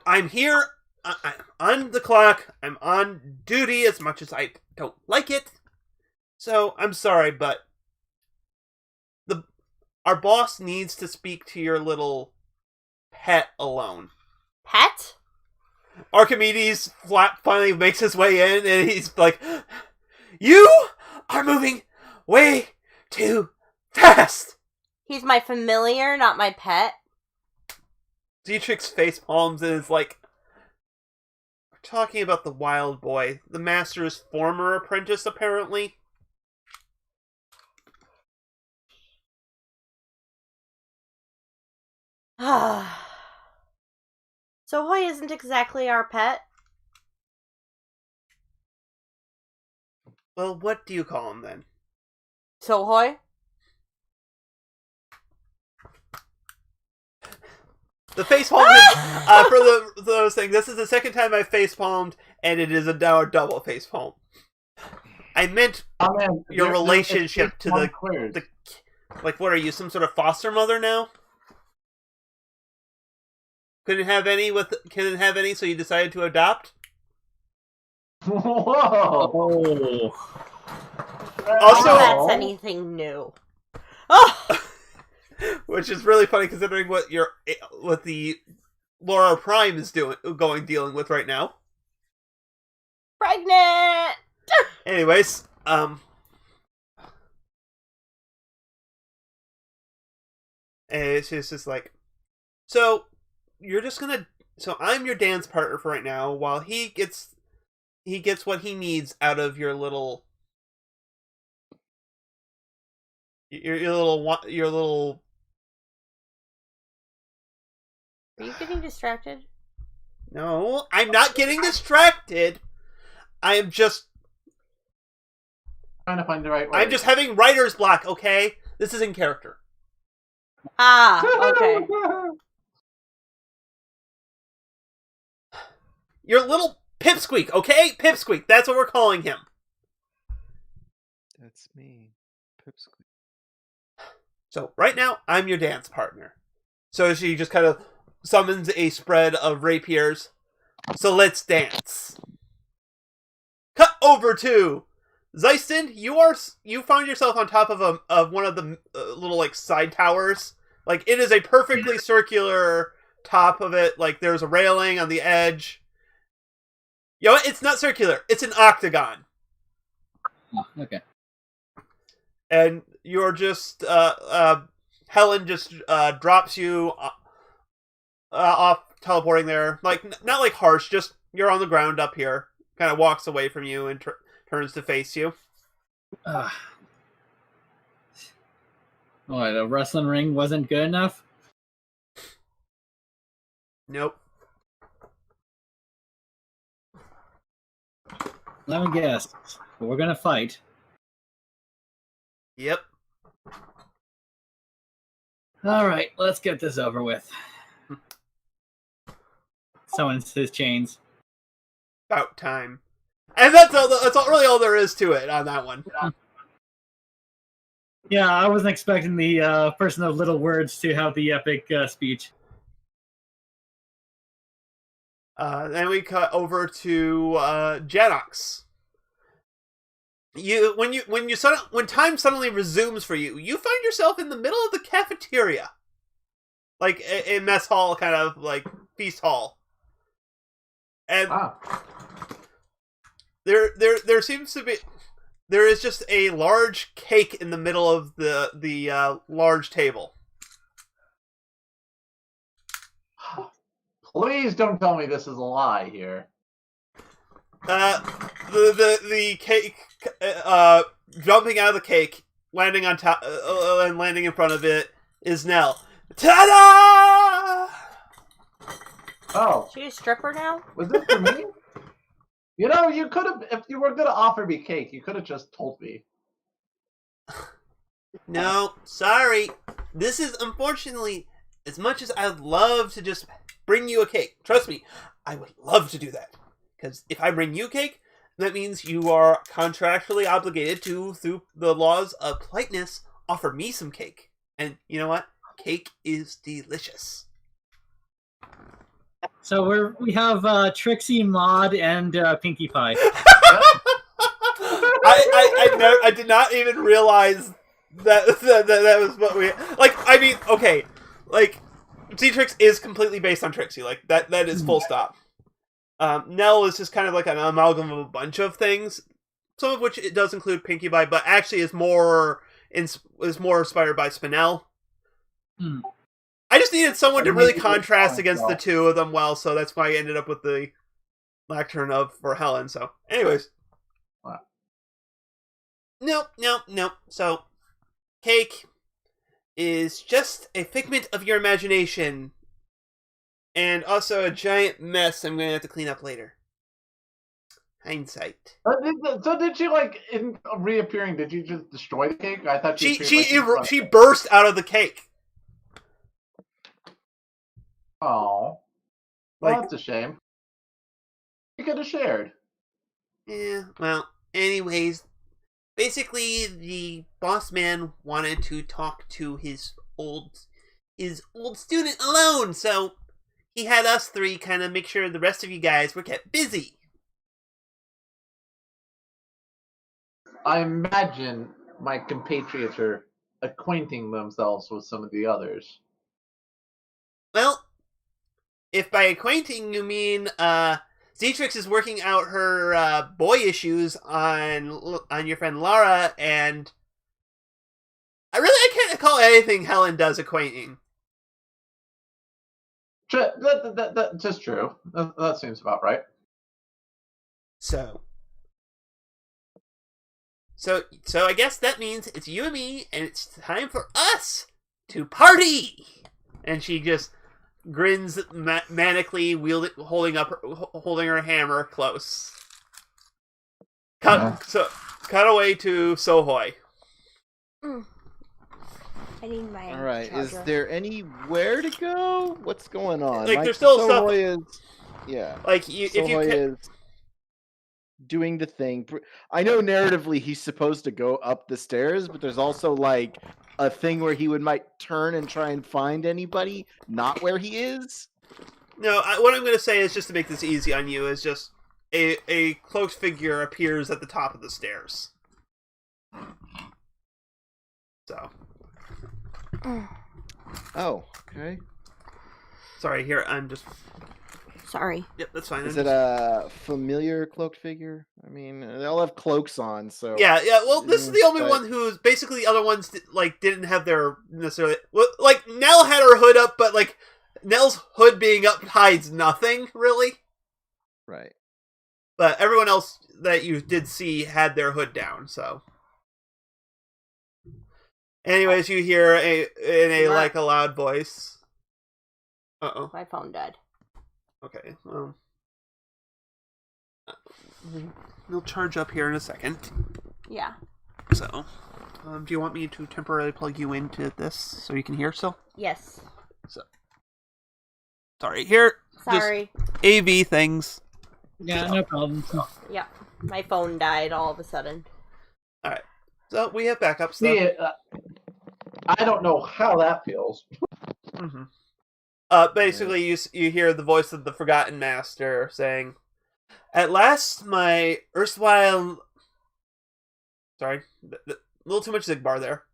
I'm here. I'm on the clock. I'm on duty. As much as I don't like it, so I'm sorry, but our boss needs to speak to your little pet alone. Pet? Archimedes finally makes his way in, and he's like, "You are moving way too fast." He's my familiar, not my pet. Dietrich's face palms and is like, "We're talking about the wild boy, the master's former apprentice, apparently." Sohoy isn't exactly our pet. Well, what do you call him then? Sohoy? The face palm for those things. This is the second time I face palmed, and it is now a double face palm. I meant your relationship to the like. What are you, some sort of foster mother now? Couldn't have any, so you decided to adopt. Whoa! Oh. Also, That's anything new. Oh! which is really funny considering what the Laura Prime is dealing with right now. Pregnant! Anyways, and it's just like, so I'm your dance partner for right now, while he gets what he needs out of your little Are you getting distracted? No, I'm not getting distracted. I am just Trying to find the right word. I'm just having writer's block, okay? This is in character. Ah, okay. Your little pipsqueak, okay? Pipsqueak, that's what we're calling him. That's me, Pipsqueak. So, right now, I'm your dance partner. So she just kind of summons a spread of rapiers. So let's dance. Cut over to Zeiston. You found yourself on top of one of the little like side towers. Like, it is a perfectly circular top of it. Like, there's a railing on the edge. You know what? It's not circular. It's an octagon. Oh, okay. And you're just Helen just drops you off, teleporting there. Like, not like harsh, just you're on the ground up here. Kind of walks away from you and turns to face you. What, a wrestling ring wasn't good enough? Nope. Let me guess. We're gonna fight. Yep. Alright, let's get this over with. Someone says chains. About time. And that's really all there is to it on that one. Yeah, I wasn't expecting the person of little words to have the epic speech. Then we cut over to Janox. When time suddenly resumes for you, you find yourself in the middle of the cafeteria, like a mess hall, kind of like feast hall, and there seems to be is just a large cake in the middle of the large table. Please don't tell me this is a lie here. The cake, jumping out of the cake, landing on top, and landing in front of it is Nell. Ta-da! Oh, She a stripper now? was this for me? You know, you could have, if you were going to offer me cake, you could have just told me. No, sorry. This is unfortunately, as much as I'd love to just bring you a cake. Trust me, I would love to do that. Because if I bring you cake, that means you are contractually obligated to, through the laws of politeness, offer me some cake. And you know what? Cake is delicious. So we have Trixie, Maud, and Pinkie Pie. I did not even realize that was what we like. I mean, okay, like Zetrix is completely based on Trixie. Like that is full stop. Nell is just kind of like an amalgam of a bunch of things, some of which it does include Pinkie Pie, but actually is more inspired by Spinel. I just needed someone to really contrast against the two of them well, so that's why I ended up with the lectern for Helen. So, anyways. Wow. Nope. So, cake is just a figment of your imagination, and also a giant mess I'm going to have to clean up later. Hindsight. So did she, like, in reappearing, did you just destroy the cake? I thought she burst out of the cake. Oh. Well, that's a shame. You could have shared. Yeah, well, anyways, basically the boss man wanted to talk to his old student alone, so he had us three kind of make sure the rest of you guys were kept busy. I imagine my compatriots are acquainting themselves with some of the others. Well, if by acquainting you mean Zetrix is working out her boy issues on your friend Lara, and I can't call anything Helen does acquainting. That's true. That seems about right. So I guess that means it's you and me, and it's time for us to party. And she just grins manically, holding her hammer close. Cut away to Sohoy. I need my All right, charger. is there anywhere to go? What's going on? Like, there's still stuff. Yeah. Like Sohoy is doing the thing. I know narratively he's supposed to go up the stairs, but there's also like a thing where he might turn and try and find anybody not where he is. No, what I'm going to say is, just to make this easy on you, is just a cloaked figure appears at the top of the stairs. So. Oh, okay. Sorry, here, I'm just... Sorry. Yep, that's fine. Is it a familiar cloaked figure? I mean, they all have cloaks on, so... Yeah, well, this is the only one who's... Basically, the other ones, like, didn't have their necessarily... Well, like, Nell had her hood up, but, like, Nell's hood being up hides nothing, really. Right. But everyone else that you did see had their hood down, so... Anyways, you hear a loud voice. Uh-oh. My phone died. Okay, well... We'll charge up here in a second. Yeah. So, do you want me to temporarily plug you into this so you can hear still? Yes. So, sorry, here. Sorry. Just AV things. Yeah, no problem. Yeah. My phone died all of a sudden. Alright. So, we have backups, though. See, I don't know how that feels. Mm-hmm. Basically, you hear the voice of the Forgotten Master saying, "At last, my erstwhile..." Sorry, a little too much Zigbar there.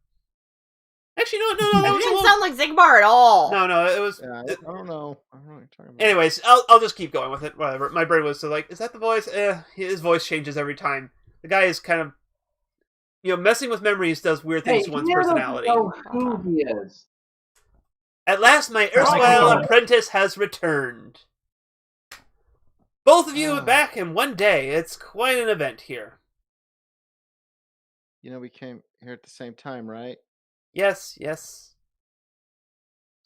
Actually, no. That didn't sound like Zigbar at all. No, it was... Yeah, I don't know. I don't know what you're talking about. Anyways, I'll just keep going with it. Whatever. My brain was so like, is that the voice? His voice changes every time. The guy is kind of, messing with memories does weird things to one's personality. Know who he is. At last, my erstwhile apprentice has returned. Both of you are back in one day. It's quite an event here. We came here at the same time, right? Yes. It's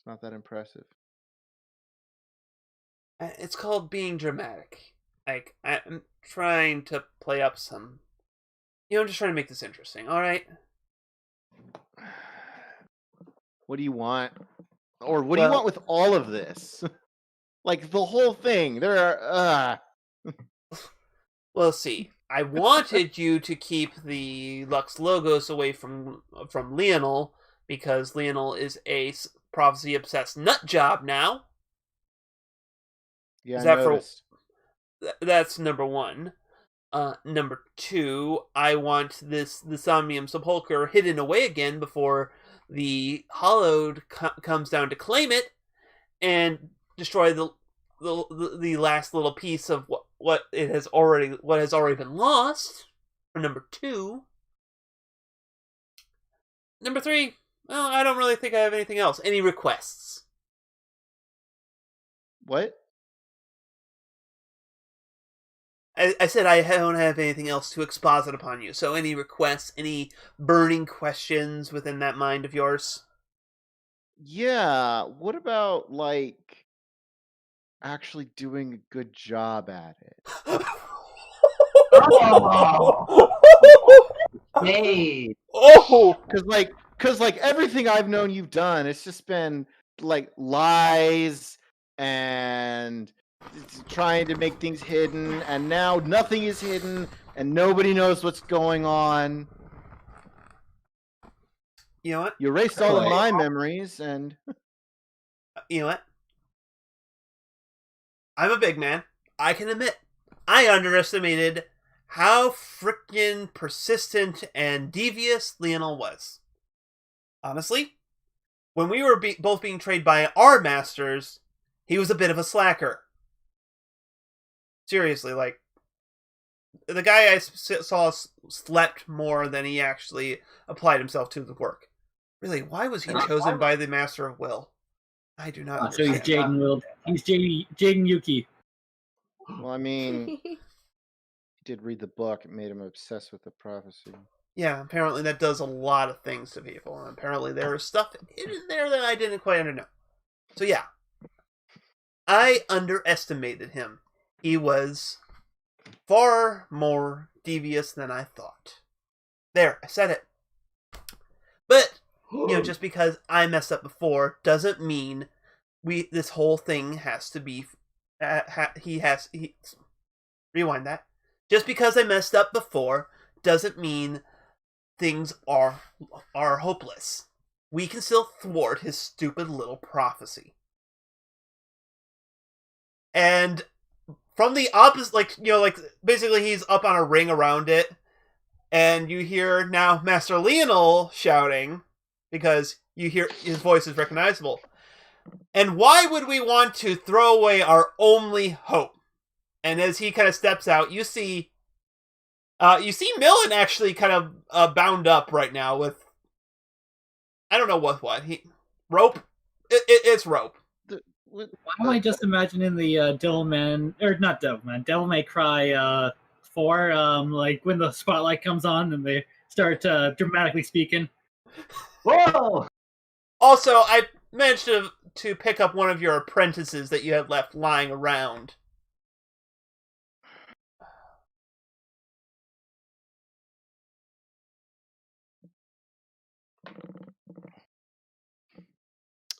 not that impressive. It's called being dramatic. Like, I'm trying to play up some... I'm just trying to make this interesting, alright? What do you want? Or what do you Well- want with all of this? Like the whole thing. There are Well, see, I wanted you to keep the Lux Logos away from Leonel, because Leonel is a prophecy-obsessed nut job now. Yeah, Is I that for- noticed. That's number one. Number two, I want the Somnium Sepulcher hidden away again before the Hallowed comes down to claim it and destroy the last little piece of what has already been lost. For number two. Number three, well, I don't really think I have anything else. Any requests? What? I said I don't have anything else to exposit upon you. So any requests, any burning questions within that mind of yours? Yeah. What about like actually doing a good job at it? Hey, Oh! Cause like everything I've known you've done, it's just been like lies and trying to make things hidden, and now nothing is hidden and nobody knows what's going on. You know what? You erased all of Right. my memories, and You know what? I'm a big man. I can admit, I underestimated how frickin' persistent and devious Leonel was. Honestly, when we were both being trained by our masters, he was a bit of a slacker. Seriously, like, the guy I saw slept more than he actually applied himself to the work. Really, why was he chosen by the Master of Will? I do not So he's understand. Jaden Will. He's Jaden Yuki. well, I mean, he did read the book. It made him obsessed with the prophecy. Yeah, apparently that does a lot of things to people, and apparently there was stuff in there that I didn't quite understand. So yeah, I underestimated him. He was far more devious than I thought. There, I said it. But, just because I messed up before doesn't mean this whole thing has to be... rewind that. Just because I messed up before doesn't mean things are hopeless. We can still thwart his stupid little prophecy. And from the opposite, basically he's up on a ring around it, and you hear now Master Leonel shouting, because you hear his voice is recognizable. And why would we want to throw away our only hope? And as he kind of steps out, you see Millen actually kind of bound up right now with, I don't know what rope. It's rope. Why am I just imagining the Devil May Cry 4, like when the spotlight comes on and they start dramatically speaking. whoa! Also, I managed to pick up one of your apprentices that you had left lying around.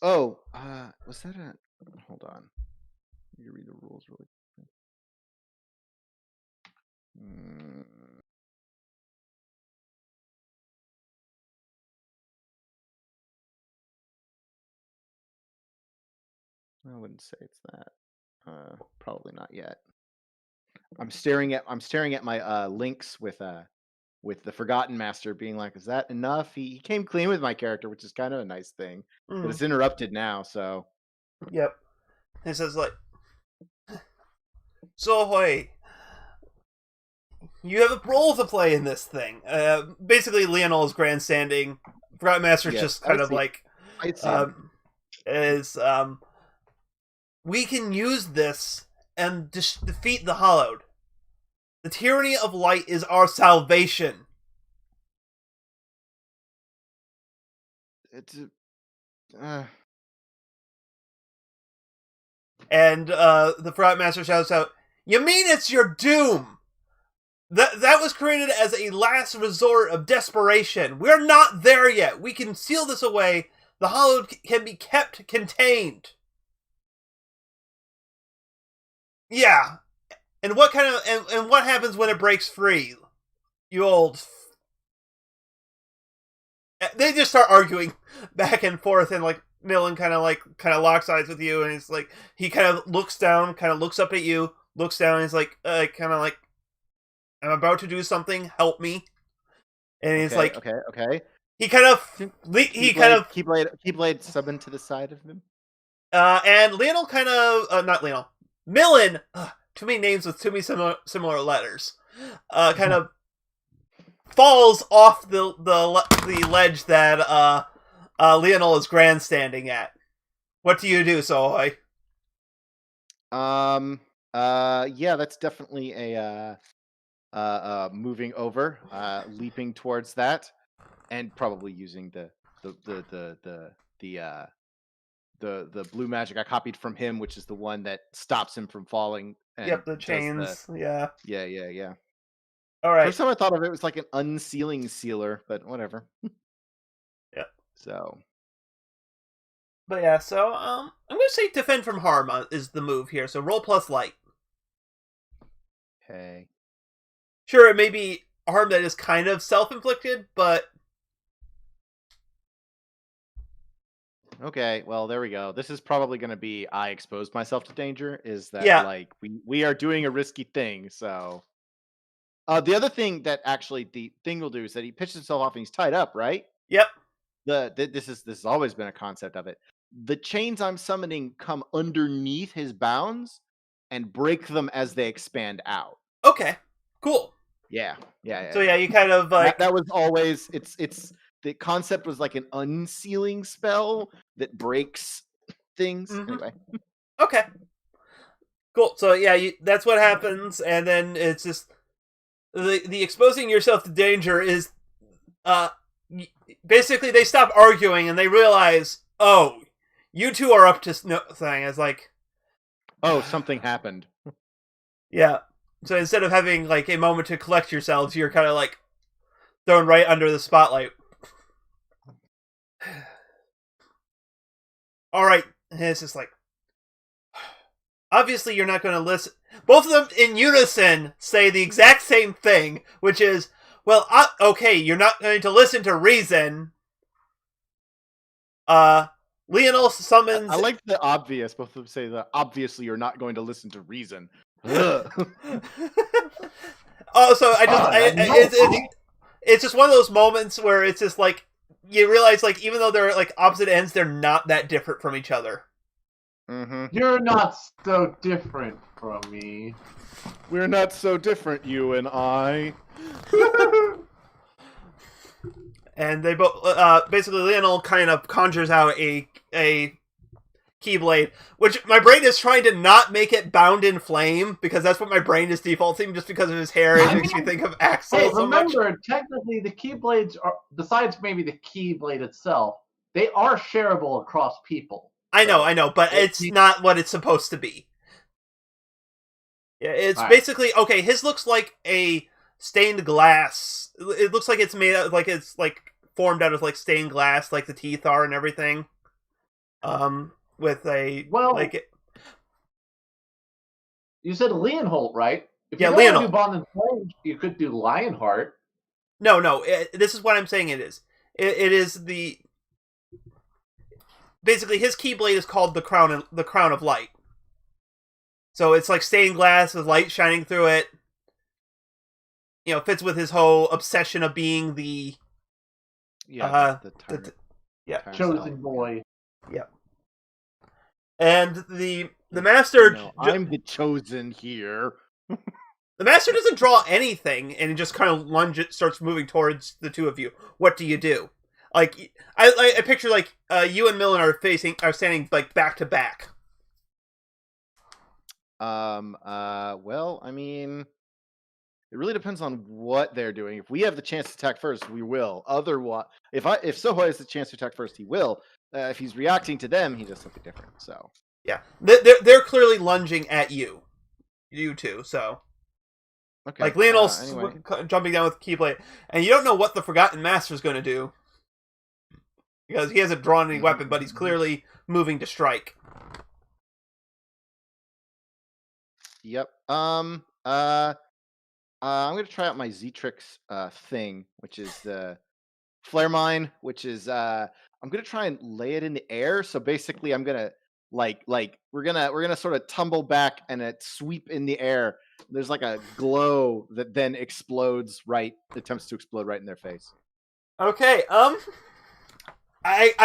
Oh, was that a... Hold on. You read the rules really quick. I wouldn't say it's that. Probably not yet. I'm staring at my links with the Forgotten Master, being like, "Is that enough?" He came clean with my character, which is kind of a nice thing, but it's interrupted now. So Yep. It says so Hui, you have a role to play in this thing. Basically, Leonel is grandstanding. Forgotten Master's Yes, just kind of like I'd say we can use this and defeat the Hallowed. The tyranny of light is our salvation. it's And the Forgotten Master shouts out, "You mean it's your doom? That was created as a last resort of desperation. We're not there yet. We can seal this away, The hallowed can be kept contained. Yeah. And what kind of and what happens when it breaks free? You old. They just start arguing back and forth, and like Millen kind of locks eyes with you, and it's like he kind of looks down, kind of looks up at you, looks down, and he's like, kind of like, I'm about to do something. Help me. And he's like, okay. He kind of Keyblade summon to the side of him. And Lionel kind of not Lionel, Millen. Too many names with too many similar letters. Kind of falls off the ledge that Lionel is grandstanding at. What do you do, Sohoy? Yeah, that's definitely a moving over, leaping towards that, and probably using the blue magic I copied from him, which is the one that stops him from falling. And Yep, the chains. Yeah. All right. First time I thought of it was like an unsealing sealer, but whatever. Yeah. So. But yeah, so I'm gonna say defend from harm is the move here. So roll plus light. Okay. Sure, it may be harm that is kind of self-inflicted, but okay, well, there we go. This is probably going to be I exposed myself to danger. Is that like we are doing a risky thing? So the other thing that actually the thing will do is that he pitches himself off and he's tied up, right? Yep. This has always been a concept of it. The chains I'm summoning come underneath his bounds and break them as they expand out. Okay. Cool. Yeah. So yeah, you kind of like that was always it's. The concept was like an unsealing spell that breaks things. Mm-hmm. Anyway. Okay. Cool. So yeah, that's what happens, and then it's just the exposing yourself to danger is basically they stop arguing and they realize, oh, you two are up to something. It's like, oh, something happened. Yeah. So instead of having like a moment to collect yourselves, you're kind of like thrown right under the spotlight. All right, and it's just like, obviously you're not going to listen. Both of them in unison say the exact same thing, which is, well, okay, you're not going to listen to reason. Lionel summons... I like the obvious. Both of them say that, obviously you're not going to listen to reason. Oh, so it's just one of those moments where it's just like, you realize, like, even though they're like opposite ends, they're not that different from each other. Mm-hmm. You're not so different from me. We're not so different, you and I. And they both basically Lionel kind of conjures out a keyblade, which my brain is trying to not make it bound in flame because that's what my brain is defaulting, just because of his hair. It makes me think of Axel. Hey, so remember, much. Technically, the keyblades are, besides maybe the keyblade itself, they are shareable across people. I know, but it's not what it's supposed to be. Yeah, it's basically okay. His looks like a stained glass. It looks like it's made out, like it's like formed out of like stained glass, like the teeth are and everything. With a you said Leonholt, right? If yeah, you Leonholt. Do Bond and Flame, you could do Lionheart. No. This is what I'm saying. It is. It is the basically his keyblade is called the crown of light. So it's like stained glass with light shining through it. You know, fits with his whole obsession of being the chosen boy. Yep. And the master... No, I'm the chosen here. The master doesn't draw anything, and he just kind of starts moving towards the two of you. What do you do? Like, I picture, like, you and Millen are standing, like, back to back. Well, I mean, it really depends on what they're doing. If we have the chance to attack first, we will. Otherwise, if Soho has the chance to attack first, he will. If he's reacting to them, he does something different. So yeah, they're clearly lunging at you two. So okay, like Lionel's jumping down with Keyblade, and you don't know what the Forgotten Master is going to do. because he hasn't drawn any weapon, but he's clearly moving to strike. Yep. I'm gonna try out my Z-Trix thing, which is the flare mine, which is I'm gonna try and lay it in the air. So basically, I'm gonna we're gonna sort of tumble back and it sweep in the air. There's like a glow that then attempts to explode right in their face. Okay, I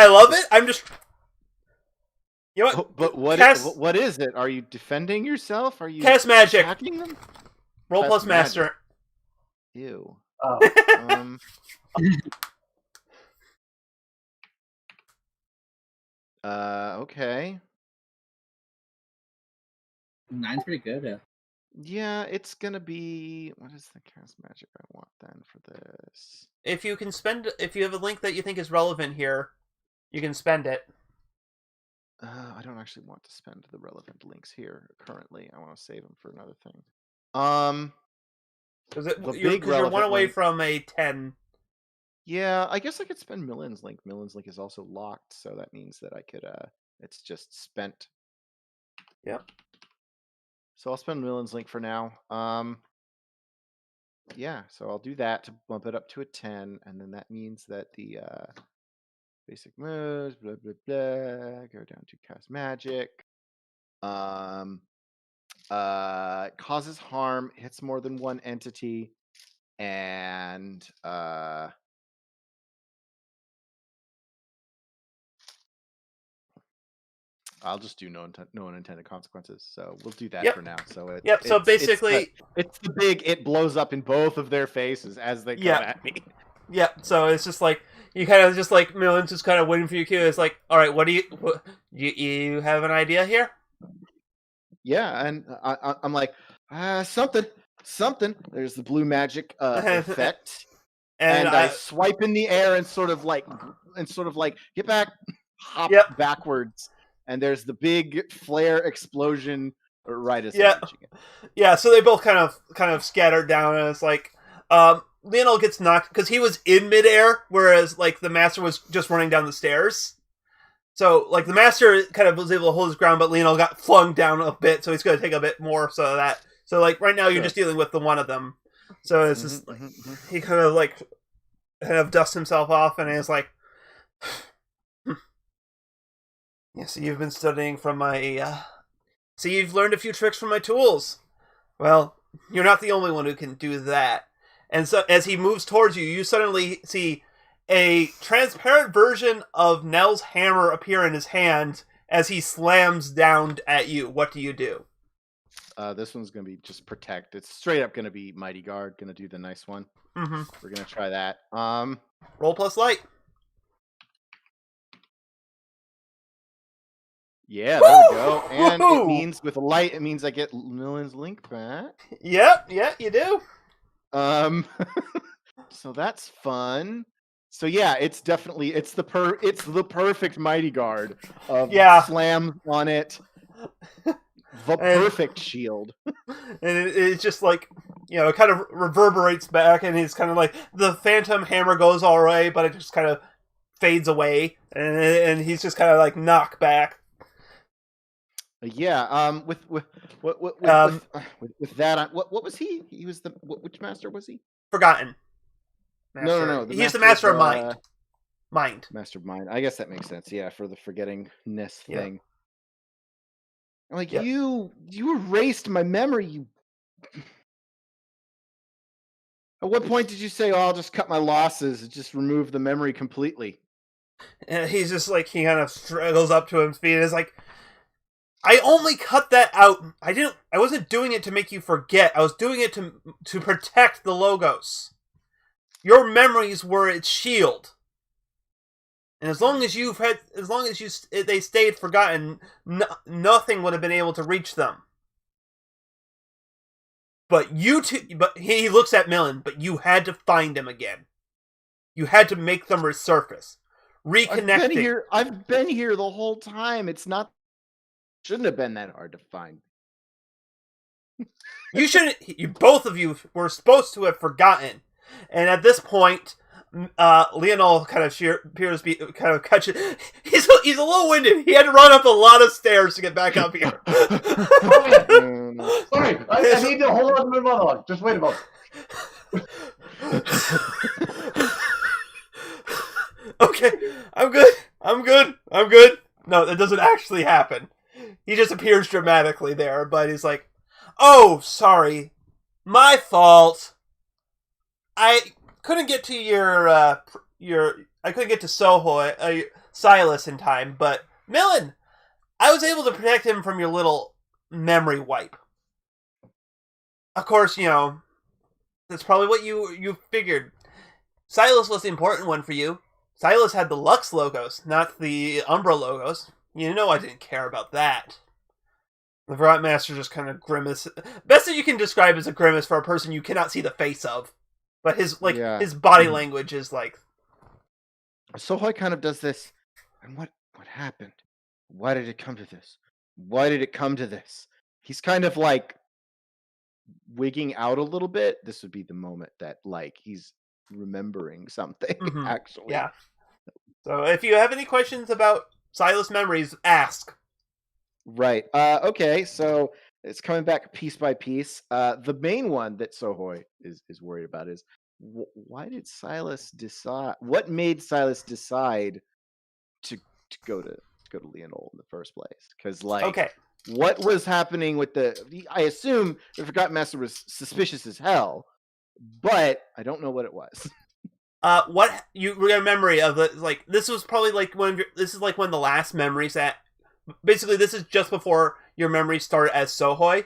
love it. I'm just, you know what? But what is it? Are you defending yourself? Are you Cast magic. attacking them? Roll Cast plus master. Ew. Oh. Okay. 9's pretty good. Yeah, it's gonna be. What is the cast magic I want then for this? If you have a link that you think is relevant here, you can spend it. I don't actually want to spend the relevant links here currently. I want to save them for another thing. Because The you're big one relevant away link- from a 10. Yeah, I guess I could spend Millen's link. Millen's link is also locked, so that means that I could. It's just spent. Yep. So I'll spend Millen's link for now. Yeah, so I'll do that to bump it up to a 10, and then that means that the basic moves, blah blah blah, go down to cast magic. Causes harm, hits more than one entity, and I'll just do no unintended consequences. So we'll do that Yep. for now. So Yep. So basically, it's the big. It blows up in both of their faces as they come Yeah. at me. yep. So it's just like you kind of just like Millen's just kind of waiting for your cue. It's like, all right, what you have an idea here? Yeah, and I'm like, something. There's the blue magic effect, and I swipe in the air and sort of like get back, hop Yep. backwards, and there's the big flare explosion right as Yeah. I'm reaching it. Yeah, so they both kind of scattered down, and it's like, Lionel gets knocked because he was in midair, whereas like the master was just running down the stairs. So like the master kind of was able to hold his ground, but Lionel got flung down a bit, so he's going to take a bit more. So like right now you're Sure. just dealing with the one of them. So it's just like he kind of dusts himself off, and is like, yeah. So you've been studying from my. So you've learned a few tricks from my tools. Well, you're not the only one who can do that. And so as he moves towards you, you suddenly see a transparent version of Nell's hammer appear in his hand as he slams down at you. What do you do? This one's gonna be just protect. It's straight up gonna be Mighty Guard. Gonna do the nice one. Mm-hmm. We're gonna try that. Roll plus light. Yeah, there we go. And Woo! it means with a light, it means I get Millen's link back. Yep, yeah, you do. So that's fun. So yeah, it's definitely it's the perfect Mighty Guard of Yeah. slam on it. The perfect shield. And it's just like, it kind of reverberates back, and he's kind of like, the phantom hammer goes all right, but it just kind of fades away, and he's just kind of like knocked back. Yeah. With that, what was he? He was which master was he? Forgotten. Master. No. He's the master of mind. Mind. Master of mind. I guess that makes sense. Yeah, for the forgettingness thing. I'm like, Yep. you erased my memory. You. At what point did you say, "Oh, I'll just cut my losses, just remove the memory completely"? And he's just like, he kind of struggles up to his feet and is like, I only cut that out. I wasn't doing it to make you forget. I was doing it to protect the logos. Your memories were its shield. And as long as they stayed forgotten, nothing would have been able to reach them. But he looks at Millen, but you had to find him again. You had to make them resurface. Reconnecting. I've been here the whole time. Shouldn't have been that hard to find. You both of you were supposed to have forgotten. And at this point, Leonel kind of appears to be kind of catching. He's a little winded. He had to run up a lot of stairs to get back up here. Sorry, I need to hold on to my monologue. Just wait a moment. Okay, I'm good. No, that doesn't actually happen. He just appears dramatically there, but he's like, "Oh, sorry, my fault. I couldn't get to I couldn't get to Silas in time, but Millen, I was able to protect him from your little memory wipe. Of course, that's probably what you figured. Silas was the important one for you. Silas had the Lux logos, not the Umbra logos. You know I didn't care about that." The Verot Master just kind of grimace. Best that you can describe as a grimace for a person you cannot see the face of. But his body language is like... Sohoi kind of does this. And what happened? Why did it come to this? Why did it come to this? He's kind of like wigging out a little bit. This would be the moment that like he's remembering something, actually. Yeah. So if you have any questions about Silas memories, ask. Right. Okay, so it's coming back piece by piece. The main one that Sohoi is worried about is why did Silas decide? What made Silas decide to go to Leonol in the first place? Because Okay. What was happening with I assume the Forgotten Master was suspicious as hell, but I don't know what it was. What you memory of this was probably this is like one of the last memories that basically this is just before your memories start as Sohoi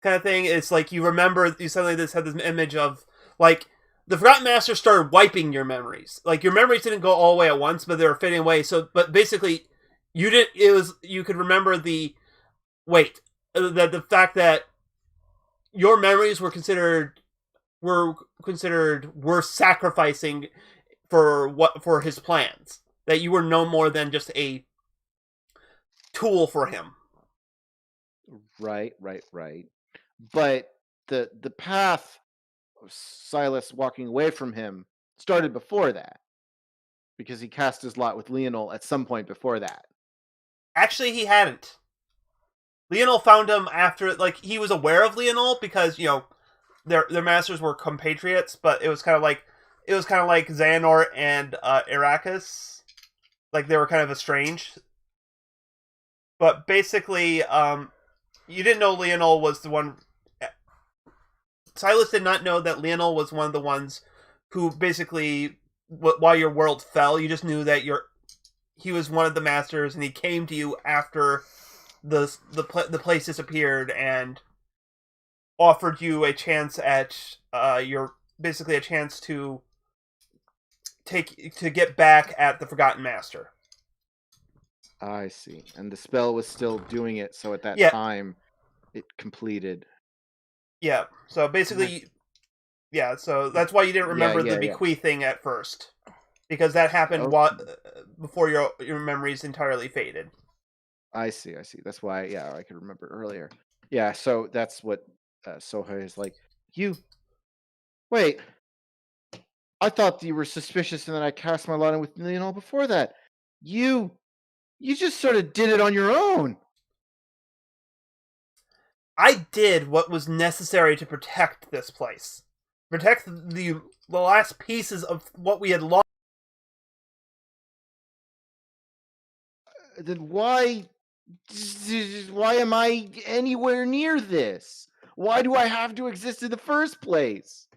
kind of thing. It's like you remember you suddenly had this image of like the Forgotten Master started wiping your memories. Like your memories didn't go all the way at once, but they were fading away. So, but basically, you could remember the fact that your memories were considered worth sacrificing for his plans. That you were no more than just a tool for him. Right. But the path of Silas walking away from him started before that. Because he cast his lot with Leonol at some point before that. Actually, he hadn't. Leonol found him after, he was aware of Leonol because, their masters were compatriots, but it was kind of like Xehanort and Arrakis. Like, they were kind of estranged. But basically, you didn't know Leonol was the one... Silas did not know that Leonol was one of the ones who basically, while your world fell, you just knew that he was one of the masters, and he came to you after the place disappeared and offered you a chance at a chance to get back at the Forgotten Master. I see. And the spell was still doing it, so at that time it completed. Yeah. So basically, so that's why you didn't remember the bequeathing at first, because that happened before your memories entirely faded. I see. That's why, I could remember earlier. Yeah, so that's what Sohei is like. Wait. I thought you were suspicious and then I cast my lot in with Leonol before that. You just sort of did it on your own. I did what was necessary to protect this place. Protect the last pieces of what we had lost. Then why am I anywhere near this? Why do I have to exist in the first place?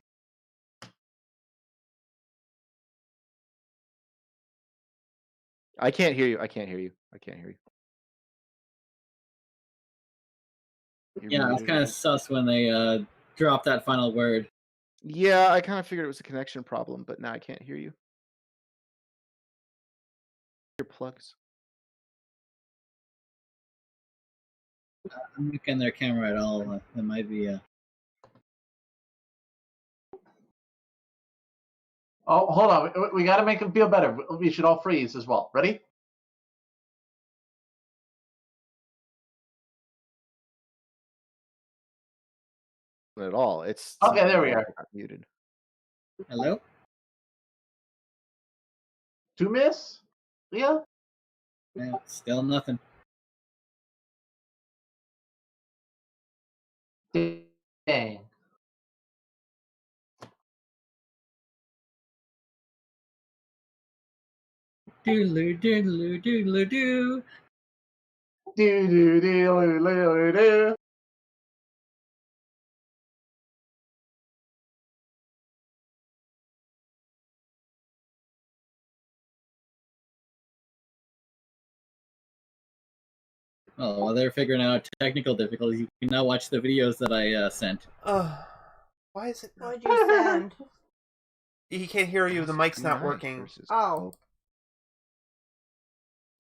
I can't hear you. Yeah, it's kind of sus when they drop that final word. Yeah, I kind of figured it was a connection problem, but now I can't hear you. Your plugs. I'm looking at their camera at all. That might be Oh, hold on. We got to make him feel better. We should all freeze as well. Ready? At all. It's okay. There we are. Muted. Hello? 2 miss? Yeah. Yeah, still nothing. Dang. Doodaloo, doodaloo, doodaloo, doo. Do. Oh, while they're figuring out technical difficulties, you can now watch the videos that I sent. Why is it not? What'd you send? He can't hear you. The mic's not Knife working. versus Oh. Hulk.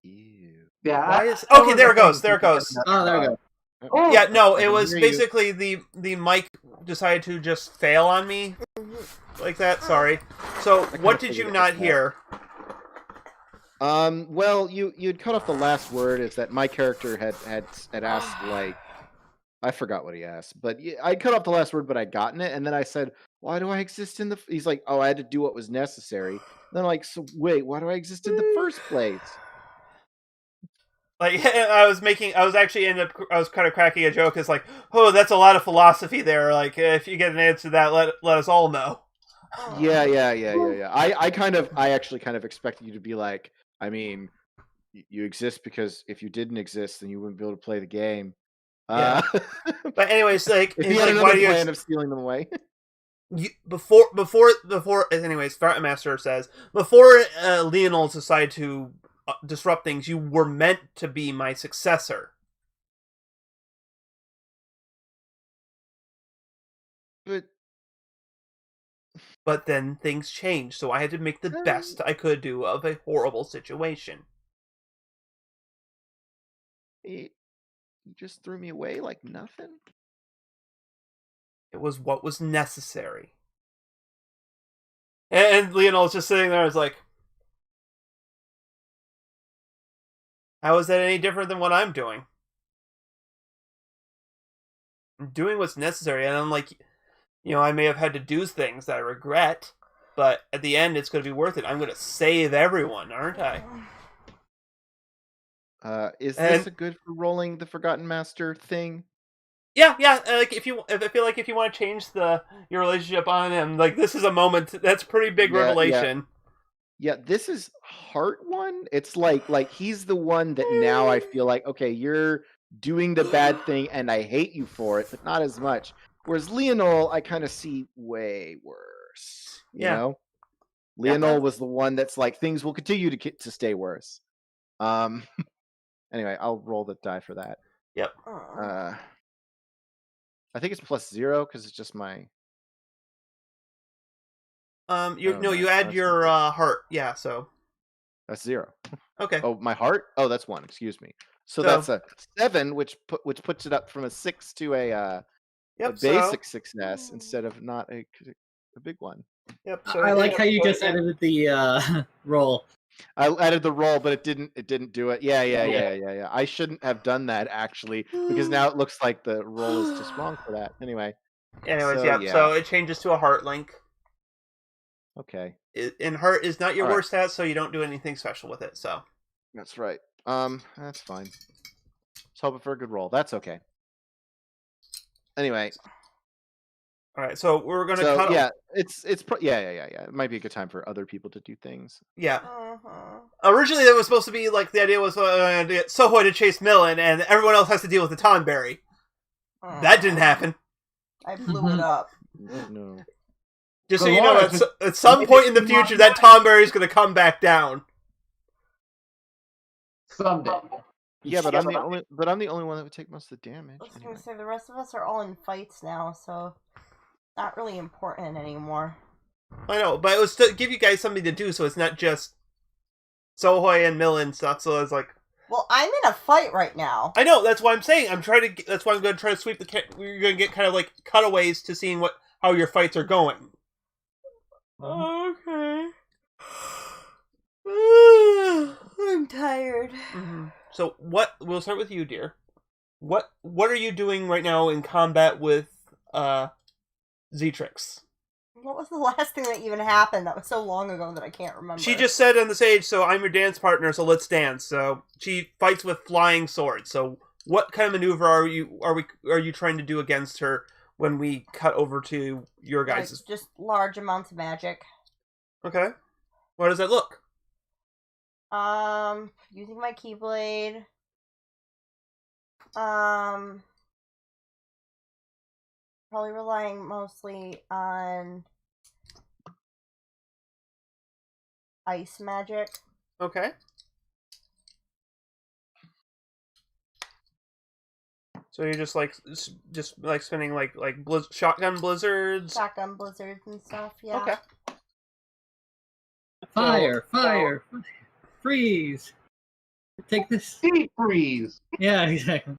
Ew. Yeah. Why is? I Okay, there it goes. There it goes. Oh, there we go. Oh, Yeah, no, I it can was hear you. basically the mic decided to just fail on me like that. Sorry. So, kinda what did you figured it not was that. hear? Well, you'd cut off the last word. Is that my character had asked, like, I forgot what he asked, but I cut off the last word, but I'd gotten it, and then I said, "Why do I exist in the?" He's like, "Oh, I had to do what was necessary." Then I'm like, "So wait, why do I exist in the first place?" Like, I was kind of cracking a joke. It's like, oh, that's a lot of philosophy there. Like, if you get an answer to that, let us all know. Yeah. I actually kind of expected you to be like, I mean, you exist because if you didn't exist, then you wouldn't be able to play the game. Yeah. But anyways, like, if it's you had like, another why do you? plan of stealing them away. Before. Anyways, Threat Master says before Leonel decided to disrupt things, you were meant to be my successor. But then things changed, so I had to make the best I could do of a horrible situation. You just threw me away like nothing. It was what was necessary. And Leonel's just sitting there, is like, how is that any different than what I'm doing? I'm doing what's necessary, and I'm like, I may have had to do things that I regret, but at the end, it's going to be worth it. I'm going to save everyone, aren't I? Is this a good for rolling the Forgotten Master thing? Yeah. Like I feel like if you want to change your relationship on him, like this is a moment that's pretty big revelation. Yeah, this is Heart one. It's like he's the one that now I feel like, okay, you're doing the bad thing and I hate you for it, but not as much. Whereas Leonel, I kind of see way worse. You know? Leonel was the one that's like, things will continue to stay worse. Anyway, I'll roll the die for that. Yep. I think it's +0 because it's just my. You add your heart. Yeah, so that's 0. Okay. Oh, my heart. Oh, that's 1. Excuse me. So that's a 7, which puts it up from a 6 to a basic success instead of not a big one. Yep. So I like how you just edited the roll. I added the roll, but it didn't do it. Yeah. I shouldn't have done that actually, because now it looks like the roll is too strong for that. Anyways, so it changes to a heart link. Okay. And heart is not your worst stat, so you don't do anything special with it. So that's right. That's fine. Just hoping for a good roll. That's okay. Anyway. All right, so we're gonna cut. Yeah, It might be a good time for other people to do things. Yeah. Originally, that was supposed to be like the idea was Sohoy to chase Millen, and everyone else has to deal with the Tonberry. That didn't happen. I blew it up. No. Just so you know, at some point in the future, that Tonberry is going to come back down. Someday. Yeah, but I'm the only one that would take most of the damage. I was going to say the rest of us are all in fights now, so not really important anymore. I know, but it was to give you guys something to do, so it's not just Sohoy and Millen stuff. So it's like, well, I'm in a fight right now. I know. That's why I'm saying that's why I'm going to try to sweep We're going to get kind of like cutaways to seeing how your fights are going. Okay. I'm tired. Mm-hmm. So we'll start with you, dear. What are you doing right now in combat with Zetrix? What was the last thing that even happened? That was so long ago that I can't remember. She just said on the stage, so I'm your dance partner, so let's dance. So she fights with flying swords. So what kind of maneuver are you trying to do against her when we cut over to your guys'? Like, just large amounts of magic. Okay. What does that look? Using my Keyblade. Probably relying mostly on ice magic. Okay. So you're just like spinning like shotgun blizzards. Shotgun blizzards and stuff, yeah. Okay. Fire, freeze. Take this. Deep freeze. Yeah, exactly.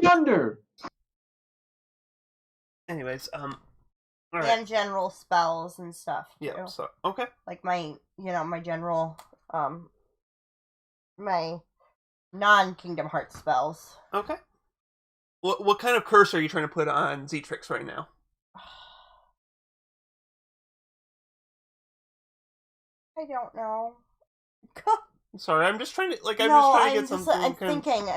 Thunder. Anyways, all right. And general spells and stuff too. Yeah. So okay. Like my general, my non-Kingdom Hearts spells. Okay. What kind of curse are you trying to put on Zetrix right now? I don't know. Sorry, I'm just trying to get something. I'm thinking.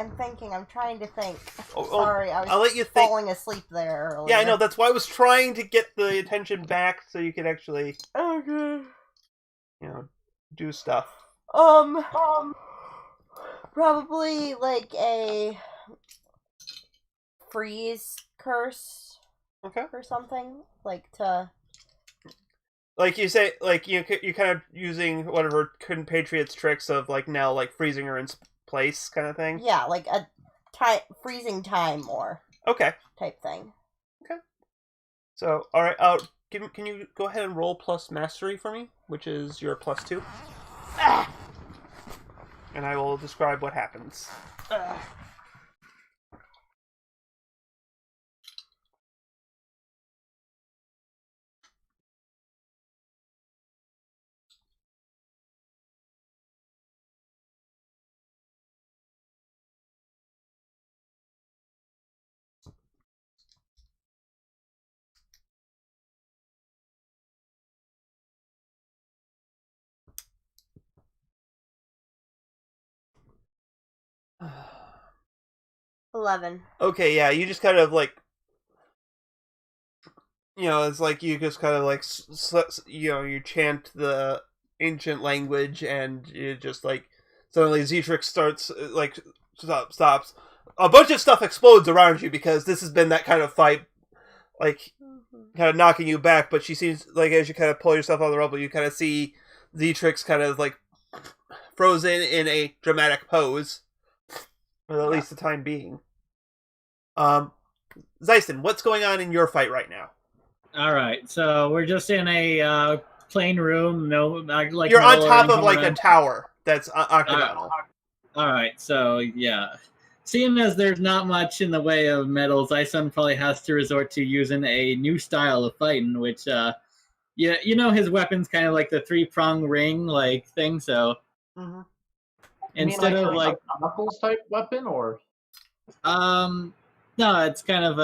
I'm trying to think. Oh, Sorry, I was I'll let you think. falling asleep there earlier. Yeah, I know. That's why I was trying to get the attention back so you could actually, Okay. do stuff. Probably like a freeze curse. Okay. Or something like to. Like you say, you're kind of using whatever compatriots' tricks of now freezing her in place, kind of thing. Yeah, like a freezing time or. Okay. Type thing. Okay. So, all right. Can you go ahead and roll plus mastery for me, which is your +2, and I will describe what happens. Uh, 11. Okay, yeah, you just kind of it's like you just kind of you chant the ancient language and you just suddenly Zetrix starts stops. A bunch of stuff explodes around you because this has been that kind of fight, kind of knocking you back. But she seems as you kind of pull yourself out of the rubble, you kind of see Zetrix kind of frozen in a dramatic pose, for at least the time being. Zeiston, what's going on in your fight right now? All right, so we're just in a plain room. No, you're on top of a tower that's octagonal. All right, so yeah, seeing as there's not much in the way of metals, Zeiston probably has to resort to using a new style of fighting, which his weapon's kind of like the 3-prong ring thing. So instead of a knuckles type weapon, or no, it's kind of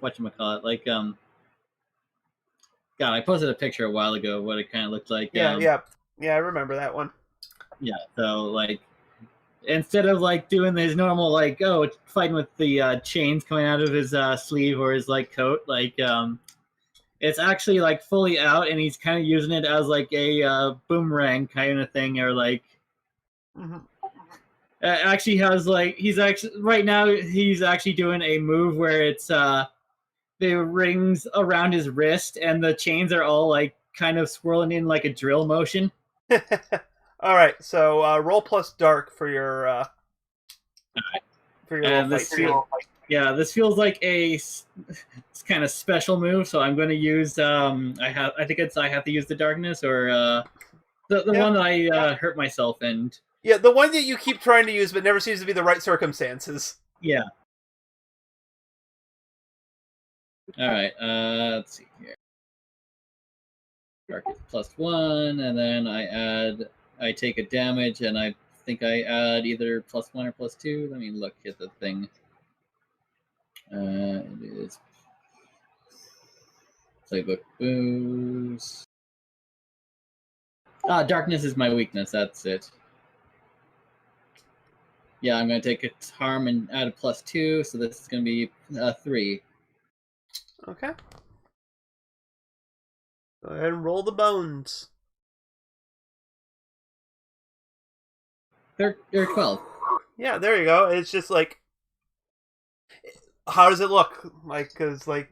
whatchamacallit, God, I posted a picture a while ago of what it kind of looked like. Yeah, I remember that one. Yeah, so instead of doing his normal fighting with the chains coming out of his sleeve or his coat, it's actually fully out, and he's kind of using it as a boomerang kind of thing, or actually has he's actually right now he's actually doing a move where it's the rings around his wrist and the chains are all kind of swirling in a drill motion. All right, so roll plus dark for your this feels like a kind of special move, so I'm going to use I have to use the darkness or the one that I hurt myself in. Yeah, the one that you keep trying to use but never seems to be the right circumstances. Yeah. All right, let's see here. Dark is +1, and then I take a damage, and I think I add either +1 or +2. Let me look at the thing. It is Playbook boost. Darkness is my weakness. That's it. Yeah, I'm going to take its harm and add a +2, so this is going to be 3. Okay. Go ahead and roll the bones. They're 12. Yeah, there you go. It's just like, how does it look? Like, because like,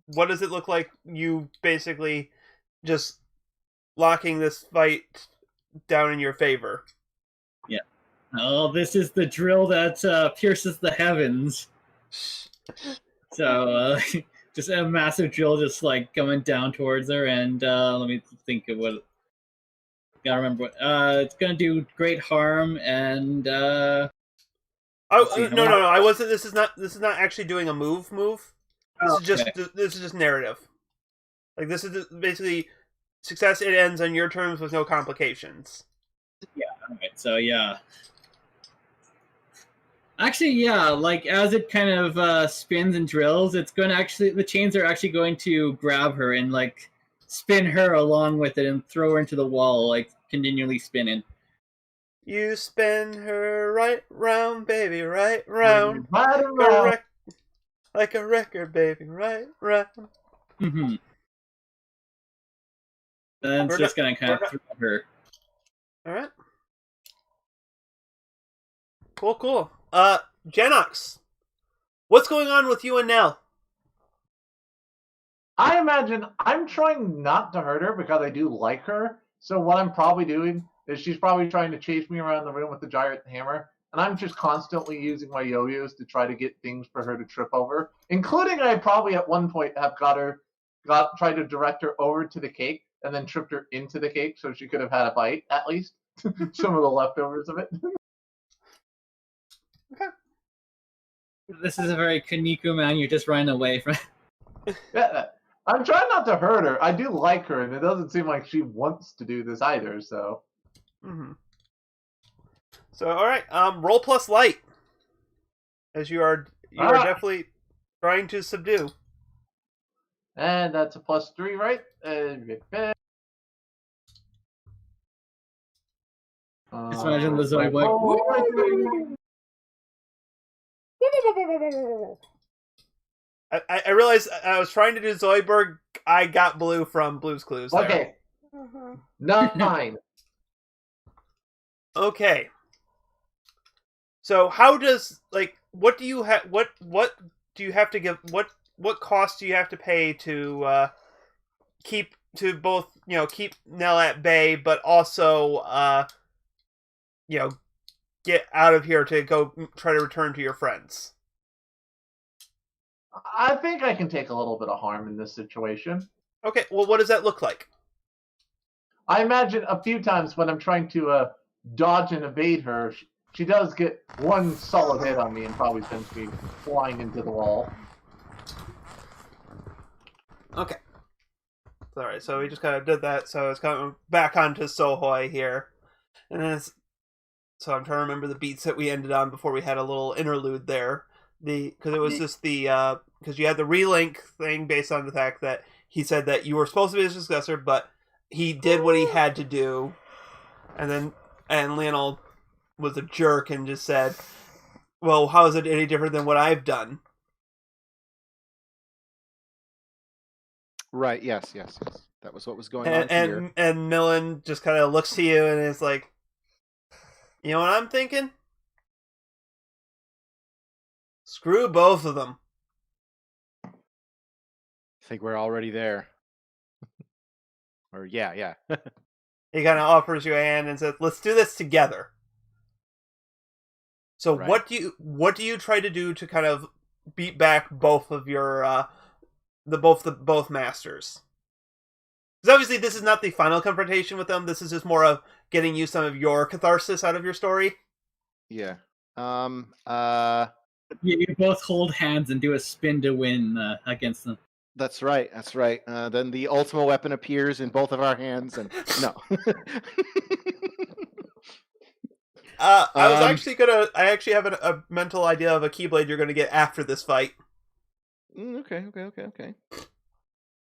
what does it look like? You basically just locking this fight down in your favor. Yeah. Oh, this is the drill that pierces the heavens. So, just a massive drill just like coming down towards her, and let me think of what. Gotta remember what. It's gonna do great harm, and no. I wasn't. This is not actually doing a move. This is just narrative. Like, this is basically success. It ends on your terms with no complications. Yeah. Alright. So yeah. Actually, yeah. Like, as it kind of spins and drills, it's going to actually, the chains are actually going to grab her and like spin her along with it and throw her into the wall, like continually spinning. You spin her right round, baby, right round. Right around. Like a record, baby, right round. Mm-hmm. And it's just going to kind of throw her. Alright. Cool. Genox, what's going on with you and Nell? I imagine I'm trying not to hurt her because I do like her. So what I'm probably doing is she's probably trying to chase me around the room with the giant hammer, and I'm just constantly using my yo-yos to try to get things for her to trip over. Including, I probably at one point have tried to direct her over to the cake and then tripped her into the cake so she could have had a bite at least. Some of the leftovers of it. Okay. This is a very Kaneko man. You're just running away from. Yeah, I'm trying not to hurt her. I do like her, and it doesn't seem like she wants to do this either. So. Mm-hmm. So, all right. Roll plus light, as you are definitely trying to subdue. And that's a +3, right? Just imagine the Zoe boy. I realized I was trying to do Zoidberg. I got blue from Blue's Clues. There. Okay. 9. Okay. So how does what do you have? What do you have to give? What cost do you have to pay to keep both keep Nell at bay, but also get out of here to go try to return to your friends? I think I can take a little bit of harm in this situation. Okay, well, what does that look like? I imagine a few times when I'm trying to dodge and evade her, she does get one solid hit on me and probably sends me flying into the wall. Okay. Alright, so we just kind of did that, so it's kind of back onto Sohoi here. And then so I'm trying to remember the beats that we ended on before we had a little interlude there. Because it was just because you had the relink thing based on the fact that he said that you were supposed to be his successor, but he did what he had to do, and Lionel was a jerk and just said, "Well, how is it any different than what I've done?" Right. Yes. That was what was going on here. And Millen just kind of looks to you and is like, "You know what I'm thinking? Screw both of them." I think we're already there. Or yeah. He kind of offers you a hand and says, "Let's do this together." So Right. what do you try to do to kind of beat back both of your both masters? Because obviously this is not the final confrontation with them. This is just more of getting you some of your catharsis out of your story. Yeah. You both hold hands and do a spin to win against them. That's right. Then the ultimate weapon appears in both of our hands, and no. I actually have a mental idea of a Keyblade you're gonna get after this fight. Okay.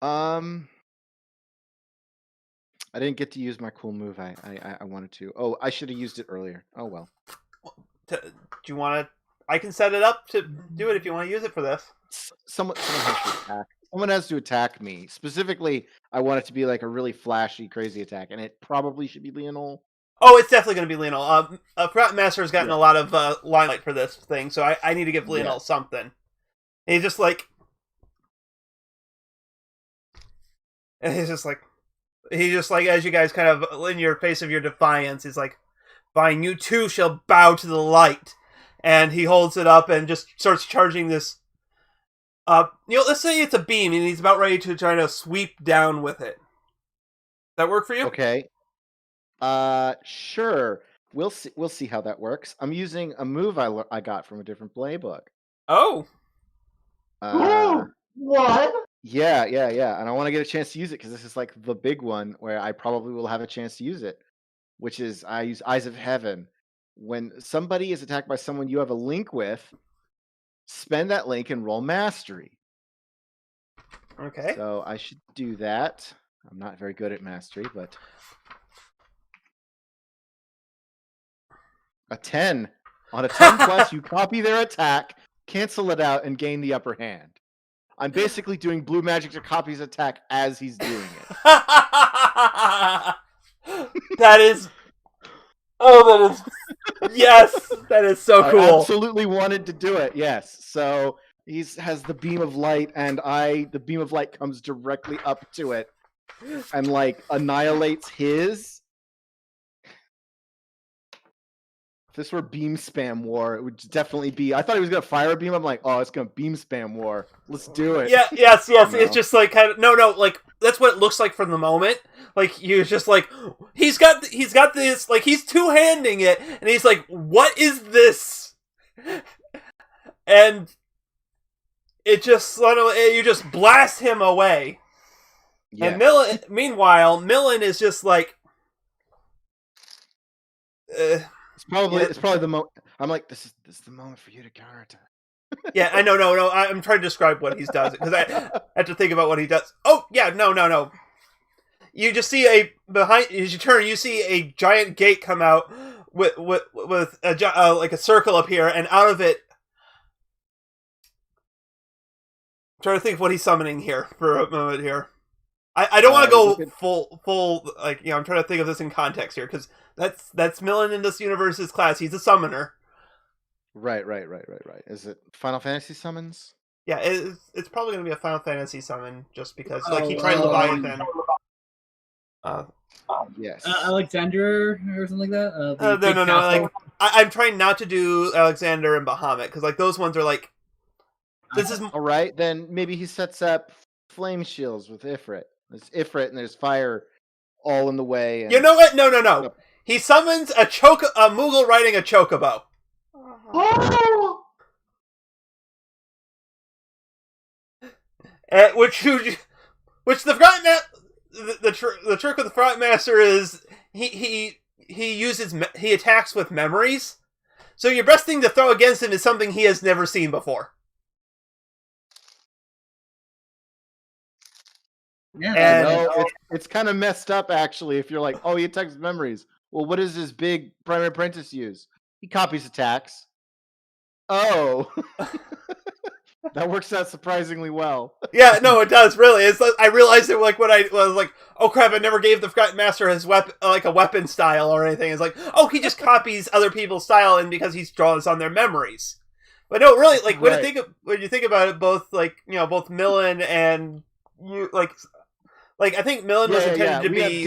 I didn't get to use my cool move. I wanted to. Oh, I should have used it earlier. Oh well. Do you want to? I can set it up to do it if you want to use it for this. Someone has to attack. Someone has to attack me. Specifically, I want it to be like a really flashy, crazy attack, and it probably should be Leonol. Oh, it's definitely going to be Leonol. Forgotten Master has gotten a lot of limelight for this thing, so I need to give Leonol something. And he's just like, as you guys kind of in your face of your defiance, he's like, "Fine, you too shall bow to the light." And he holds it up and just starts charging this. Let's say it's a beam, and he's about ready to try to sweep down with it. That work for you? Okay. Sure. We'll see. We'll see how that works. I'm using a move I got from a different playbook. Oh. What? Yeah. And I want to get a chance to use it because this is like the big one where I probably will have a chance to use it, which is I use Eyes of Heaven. When somebody is attacked by someone you have a link with, spend that link and roll mastery. Okay. So I should do that. I'm not very good at mastery, but a 10. On a 10 plus, you copy their attack, cancel it out, and gain the upper hand. I'm basically doing blue magic to copy his attack as he's doing it. That is... Oh, that is... Yes! That is so cool. I absolutely wanted to do it, yes. So he has the beam of light, and the beam of light comes directly up to it and, like, annihilates his. If this were beam spam war, it would definitely be... I thought he was going to fire a beam. I'm like, oh, it's going to beam spam war. Let's do it. Yeah, yes. No. It's just like kind of... No, like, that's what it looks like from the moment. Like, he was just like, he's got this, like, he's two-handing it, and he's like, what is this? And it just, you just blast him away. Yeah. And meanwhile, Millen is just like... It's probably the moment. I'm like, this is the moment for you to counterattack. Yeah, I know, no. I'm trying to describe what he does because I have to think about what he does. Oh, yeah, no. You just see as you turn, you see a giant gate come out with a like a circle appear, and out of it. I'm trying to think of what he's summoning here for a moment here. I don't want to go full like I'm trying to think of this in context here because that's Millen in this universe's class. He's a summoner. Right. Is it Final Fantasy summons? Yeah, it's probably going to be a Final Fantasy summon just because he tried Leviathan. Yes. Alexander or something like that? No. Like, I'm trying not to do Alexander and Bahamut because like those ones are like. This is all right. Then maybe he sets up flame shields with Ifrit. There's Ifrit and there's fire all in the way. And... You know what? No. He summons a Moogle riding a chocobo. Oh! Which the Forgotten the trick with the Forgotten Master is he attacks with memories. So your best thing to throw against him is something he has never seen before. Yeah, And it's kind of messed up actually. If you're like, oh, he attacks with memories. Well, what does his big primary apprentice use? He copies attacks. Oh. That works out surprisingly well. Yeah, no, it does really. It's like, I realized it like when I was like, oh crap! I never gave the Forgotten Master his a weapon style or anything. It's like, oh, he just copies other people's style, and because he's draws on their memories. But no, really, like when you think about it, both both Millen and you like I think Millen was intended to be.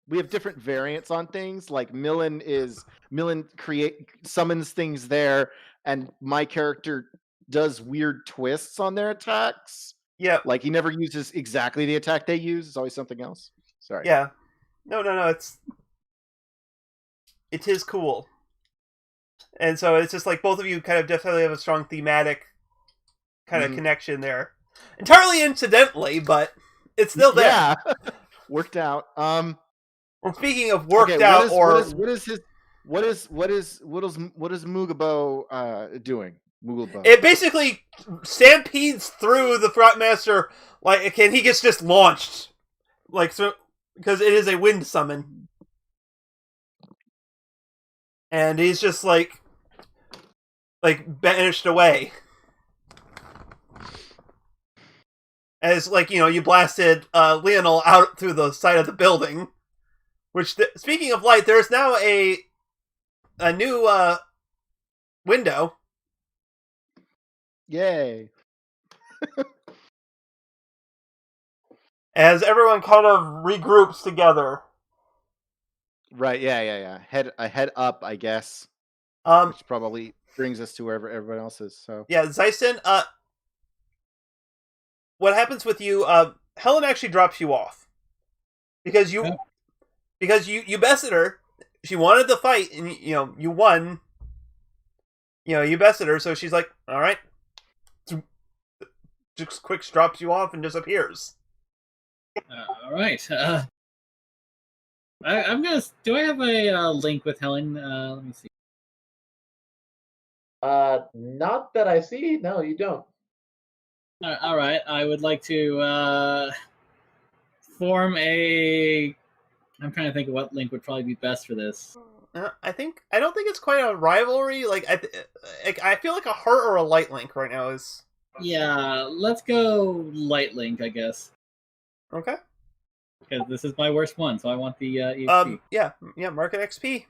We have different variants on things. Like Millen summons things there, and my character does weird twists on their attacks. Yeah, like he never uses exactly the attack they use. It's always something else. Sorry. Yeah, no. It is cool, and so it's just like both of you kind of definitely have a strong thematic kind of connection there. Entirely incidentally, but it's still there. Yeah, worked out. Well, speaking of worked out, what is Mugabo doing? Moogle bug. It basically stampedes through the Throgmaster, like, and he gets just launched, like, so, because it is a wind summon, and he's just like banished away. As, like, you blasted Leonel out through the side of the building. Which, speaking of light, there's now a new window. Yay. As everyone kind of regroups together. Right, yeah. Head up, I guess. Which probably brings us to wherever everyone else is, so. Yeah, Zyson, what happens with you, Helen actually drops you off. Because you bested her. She wanted the fight, and you won. You bested her, so she's like, all right. Just quick drops you off and disappears. All right. I'm gonna. Do I have a link with Helen? Let me see. Not that I see. No, you don't. All right. I would like to form a. I'm trying to think of what link would probably be best for this. I don't think it's quite a rivalry. Like I feel like a heart or a light link right now is. Yeah, let's go light link, I guess. Okay. Because this is my worst one, so I want the EXP. Yeah, market XP.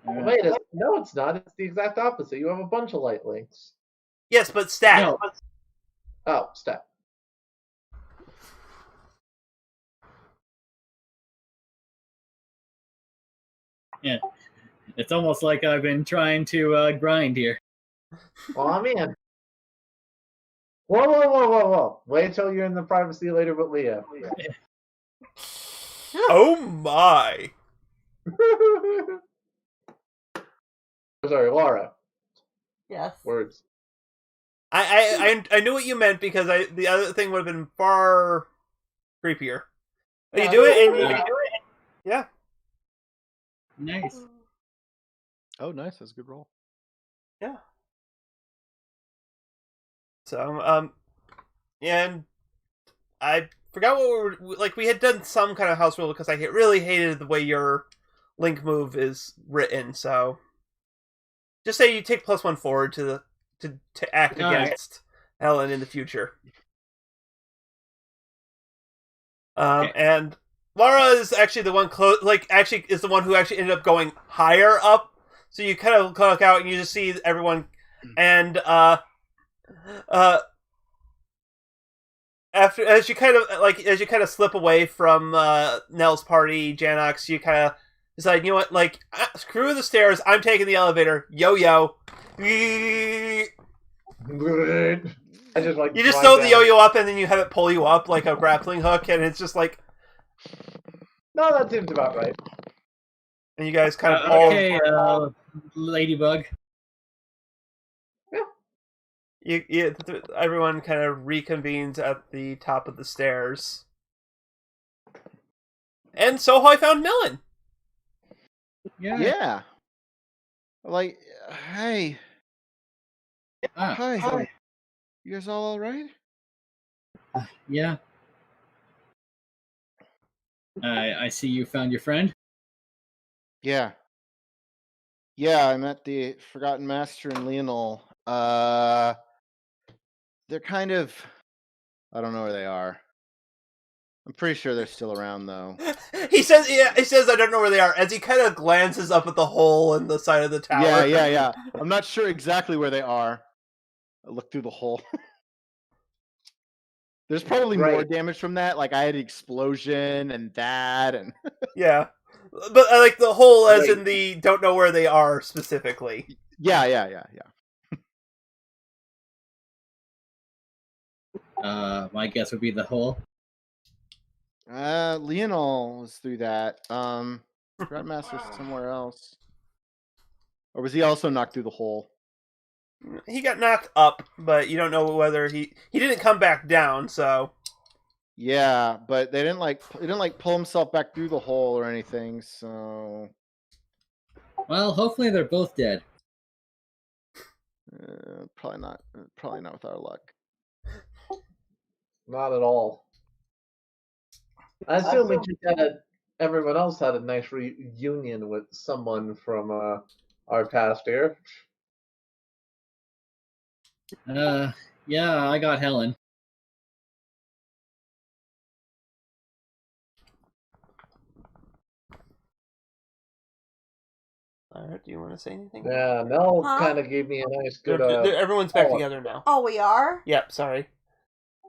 Right. Wait, no, it's not. It's the exact opposite. You have a bunch of light links. Yes, but stat. No. Oh, stat. Yeah, it's almost like I've been trying to grind here. Well, I'm in. Whoa. Wait till you're in the privacy later with Leah. Oh my. Sorry, Laura. Yes. Words. I knew what you meant because the other thing would have been far creepier. But you do it, and you do it. Yeah. Nice. Oh, nice. That's a good roll. Yeah. So, and I forgot what we had done some kind of house rule because I really hated the way your link move is written. So, just say you take +1 forward to act against Helen in the future. Okay. And Laura is actually the one is the one who actually ended up going higher up. So you kind of look out and you just see everyone, and as you kind of slip away from Nell's party, Janox, you kind of decide, you know what, screw the stairs, I'm taking the elevator. Yo. I just You just throw the yo-yo up and then you have it pull you up like a grappling hook, and it's just like. No, that seems about right. And you guys kind of okay, Ladybug. everyone kind of reconvenes at the top of the stairs. And so I found Millen. Yeah. Like, hey. Hi. You guys all right? Yeah. I see you found your friend. Yeah. Yeah, I met the Forgotten Master and Leonel. They're kind of... I don't know where they are. I'm pretty sure they're still around, though. He says I don't know where they are, as he kind of glances up at the hole in the side of the tower. Yeah. I'm not sure exactly where they are. I look through the hole. There's probably more damage from that. Like, I had an explosion and that, and... Yeah. But I like the hole as in the don't know where they are specifically. Yeah. My guess would be the hole. Leonel was through that. Grandmaster's somewhere else. Or was he also knocked through the hole? He got knocked up, but you don't know whether he didn't come back down, so. Yeah, but they didn't pull himself back through the hole or anything, so. Well, hopefully they're both dead. Probably not. Probably not with our luck. Not at all. I assume everyone else had a nice reunion with someone from our past here. Yeah, I got Helen. Alright, do you want to say anything? Yeah, Mel Huh? kind of gave me a nice good. Everyone's back oh. together now. Oh, we are? Yep, sorry.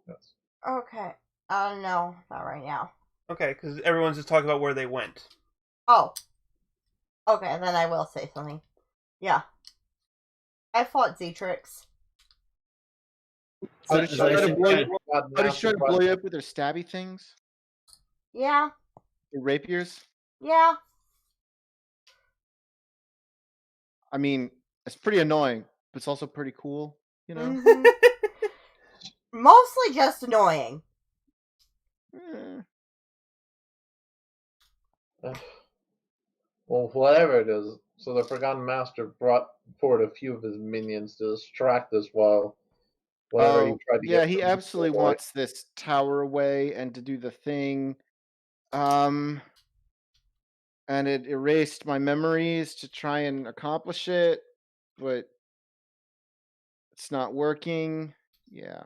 Yes. Okay. No, not right now. Okay, because everyone's just talking about where they went. Oh. Okay, then I will say something. Yeah. I fought Zetrix. How did she try to blow you up with her stabby things? Yeah. Her rapiers? Yeah. I mean, it's pretty annoying, but it's also pretty cool, you know? Mhm. Mostly just annoying. Well, whatever it is. So the Forgotten Master brought forward a few of his minions to distract us while whatever he tried to yeah, get. he absolutely wants this tower away and to do the thing. And it erased my memories to try and accomplish it, but it's not working. Yeah.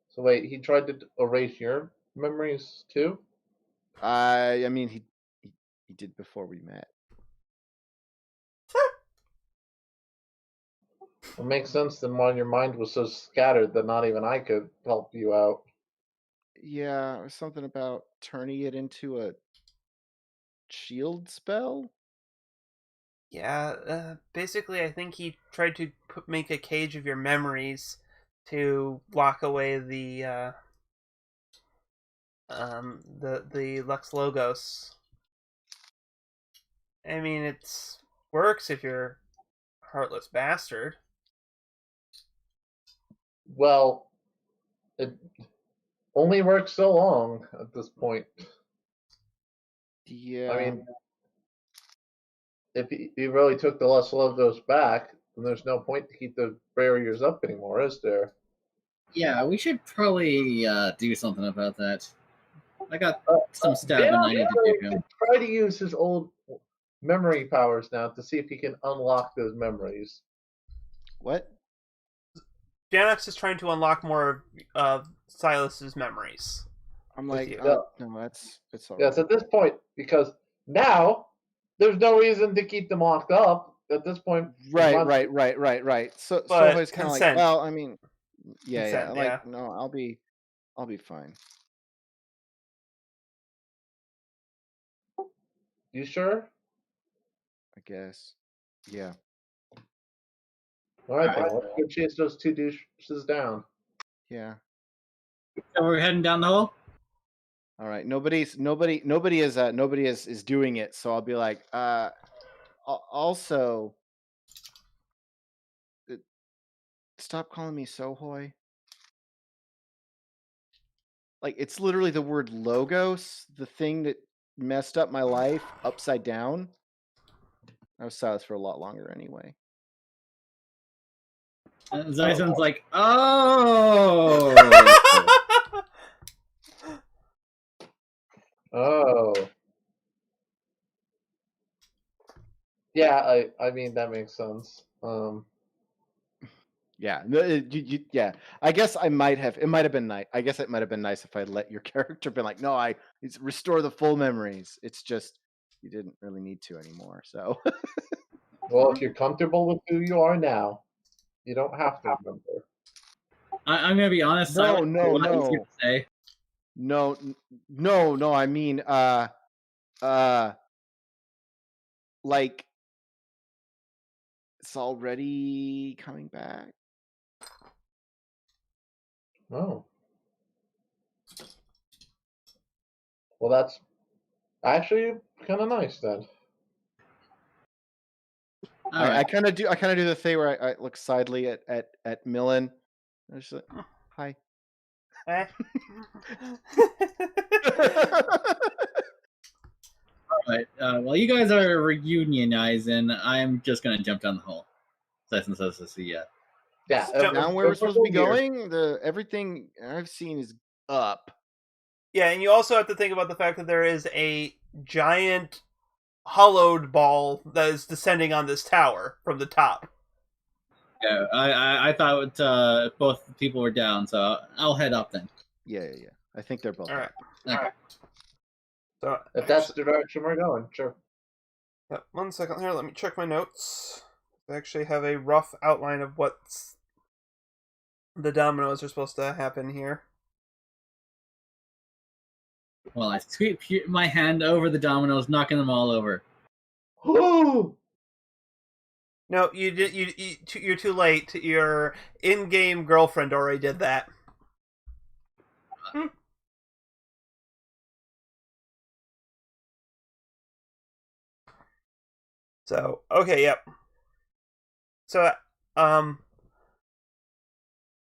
So wait, he tried to erase your memories too? I mean, he did before we met. It makes sense then why your mind was so scattered that not even I could help you out. Yeah, or something about turning it into a shield spell. Yeah, basically, I think he tried to make a cage of your memories to lock away the Lux Logos. I mean, it works if you're a heartless bastard. Well, it only works so long at this point. Yeah. I mean, if he really took the Less Logos back, then there's no point to keep the barriers up anymore, is there? Yeah, we should probably do something about that. I got some stuff Dan and I need to do him. try to use his old memory powers now to see if he can unlock those memories. What? Janox is trying to unlock more of Silas's memories. I'm with like, you. oh, no, it's all Yes, at this point, because now there's no reason to keep them locked up. At this point, right. So But it's kind of like, consent. well, I mean, yeah, Consent, like, yeah. no, I'll be fine. You sure? I guess. Yeah. All right, then. Let's go chase those two douches down. Yeah. So we're heading down the hole? All right. Nobody is doing it. So I'll be like, also, stop calling me Sohoy. Like, it's literally the word logos, the thing that messed up my life, upside down. I was Silas for a lot longer anyway. Zyson's like, oh! Oh. Yeah, I mean that makes sense. Yeah, yeah. I guess I might have. It might have been nice. I guess it might have been nice if I let your character been like, no, it's restore the full memories. It's just you didn't really need to anymore. So. Well, if you're comfortable with who you are now, you don't have to remember. I'm gonna be honest. No. Say. No. I mean, like it's already coming back. Oh. Well, that's actually kind of nice then. I kind of do the thing where I look sidely at Millen. I'm just like, hi. Right. While you guys are reunionizing, I'm just gonna jump down the hole. Since this is Yeah. Down where we're supposed to be here. going, everything I've seen is up. Yeah, and you also have to think about the fact that there is a giant hollowed ball that is descending on this tower from the top. Yeah, I thought both people were down, so I'll head up then. Yeah. I think they're both All right. up. Okay. So If that's the direction we're going, sure. yeah, 1 second here. Let me check my notes. I actually have a rough outline of what the dominoes are supposed to happen here. Well, I sweep my hand over the dominoes, knocking them all over. Woo! No, you did. You're too late. Your in-game girlfriend already did that. So okay, yep. So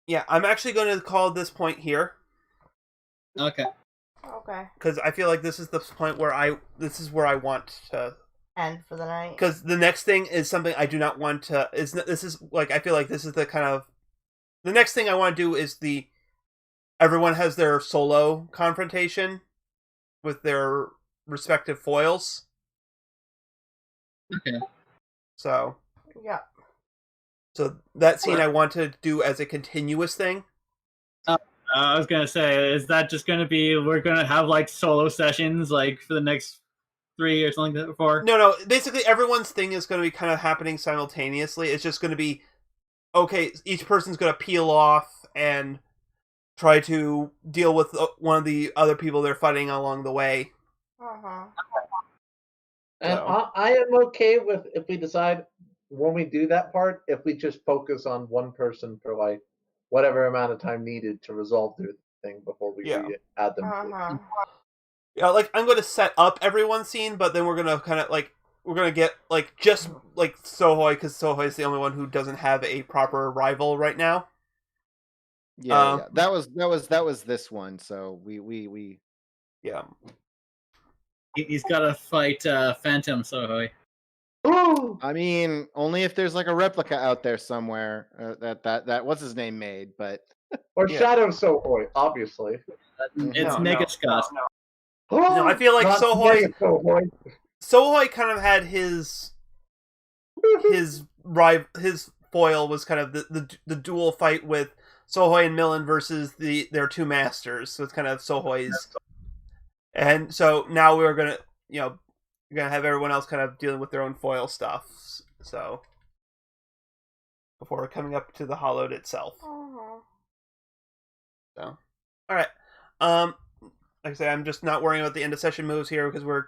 yeah, I'm actually going to call this point here Okay. Okay. because I feel like this is the point where this is where I want to End for the night. because the next thing is something I do not want to. This is like I feel like this is the kind of the next thing I want to do is everyone has their solo confrontation with their respective foils. Okay. So Yeah. that scene I want to do as a continuous thing. I was gonna say, is that just gonna be we're gonna have like solo sessions like for the next 3 or something like that? 4? No. Basically, everyone's thing is going to be kind of happening simultaneously. It's just going to be okay. Each person's going to peel off and try to deal with one of the other people they're fighting along the way. And So. I am okay with if we decide when we do that part, if we just focus on one person for like whatever amount of time needed to resolve their thing before we add them to it. Yeah, like I'm going to set up everyone's scene, but then we're going to kind of like we're going to get like just like Sohoi because Sohoi is the only one who doesn't have a proper rival right now. Yeah. That was this one. So we. Yeah. He's got to fight Phantom Sohoi. I mean, only if there's like a replica out there somewhere that what's his name made, but or Shadow Sohoi, obviously. It's Mega Scott. No, I feel like Sohoi kind of had his foil was kind of the dual fight with Sohoi and Millen versus their two masters. So it's kind of Sohoi's, and so now we're gonna have everyone else kind of dealing with their own foil stuff. So before coming up to the hollowed itself. So all right, like I say, I'm just not worrying about the end of session moves here because we're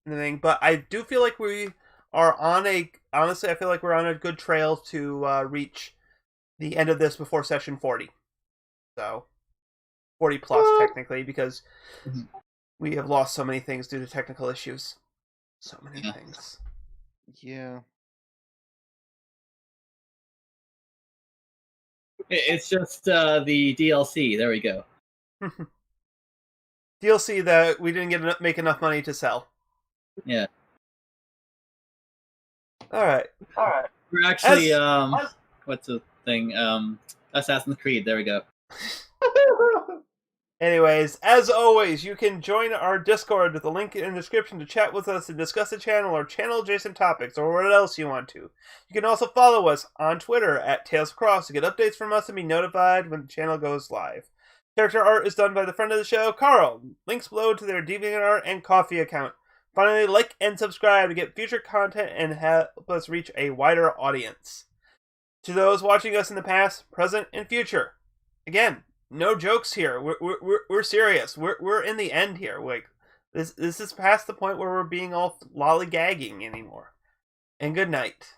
in the thing. But I do feel like we are honestly, I feel like we're on a good trail to reach the end of this before session 40. So 40 plus technically because we have lost so many things due to technical issues. So many things. Yeah. It's just the DLC. There we go. DLC that we didn't make enough money to sell. Yeah. All right. We're actually what's the thing? Assassin's Creed. There we go. Anyways, as always, you can join our Discord with the link in the description to chat with us and discuss the channel or channel adjacent topics or what else you want to. You can also follow us on Twitter at Tales of Cross to get updates from us and be notified when the channel goes live. Character art is done by the friend of the show, Carl. Links below to their DeviantArt and Ko-fi account. Finally, like and subscribe to get future content and help us reach a wider audience. To those watching us in the past, present, and future, again, no jokes here. We're serious. We're in the end here. Like this is past the point where we're being all lollygagging anymore. And good night.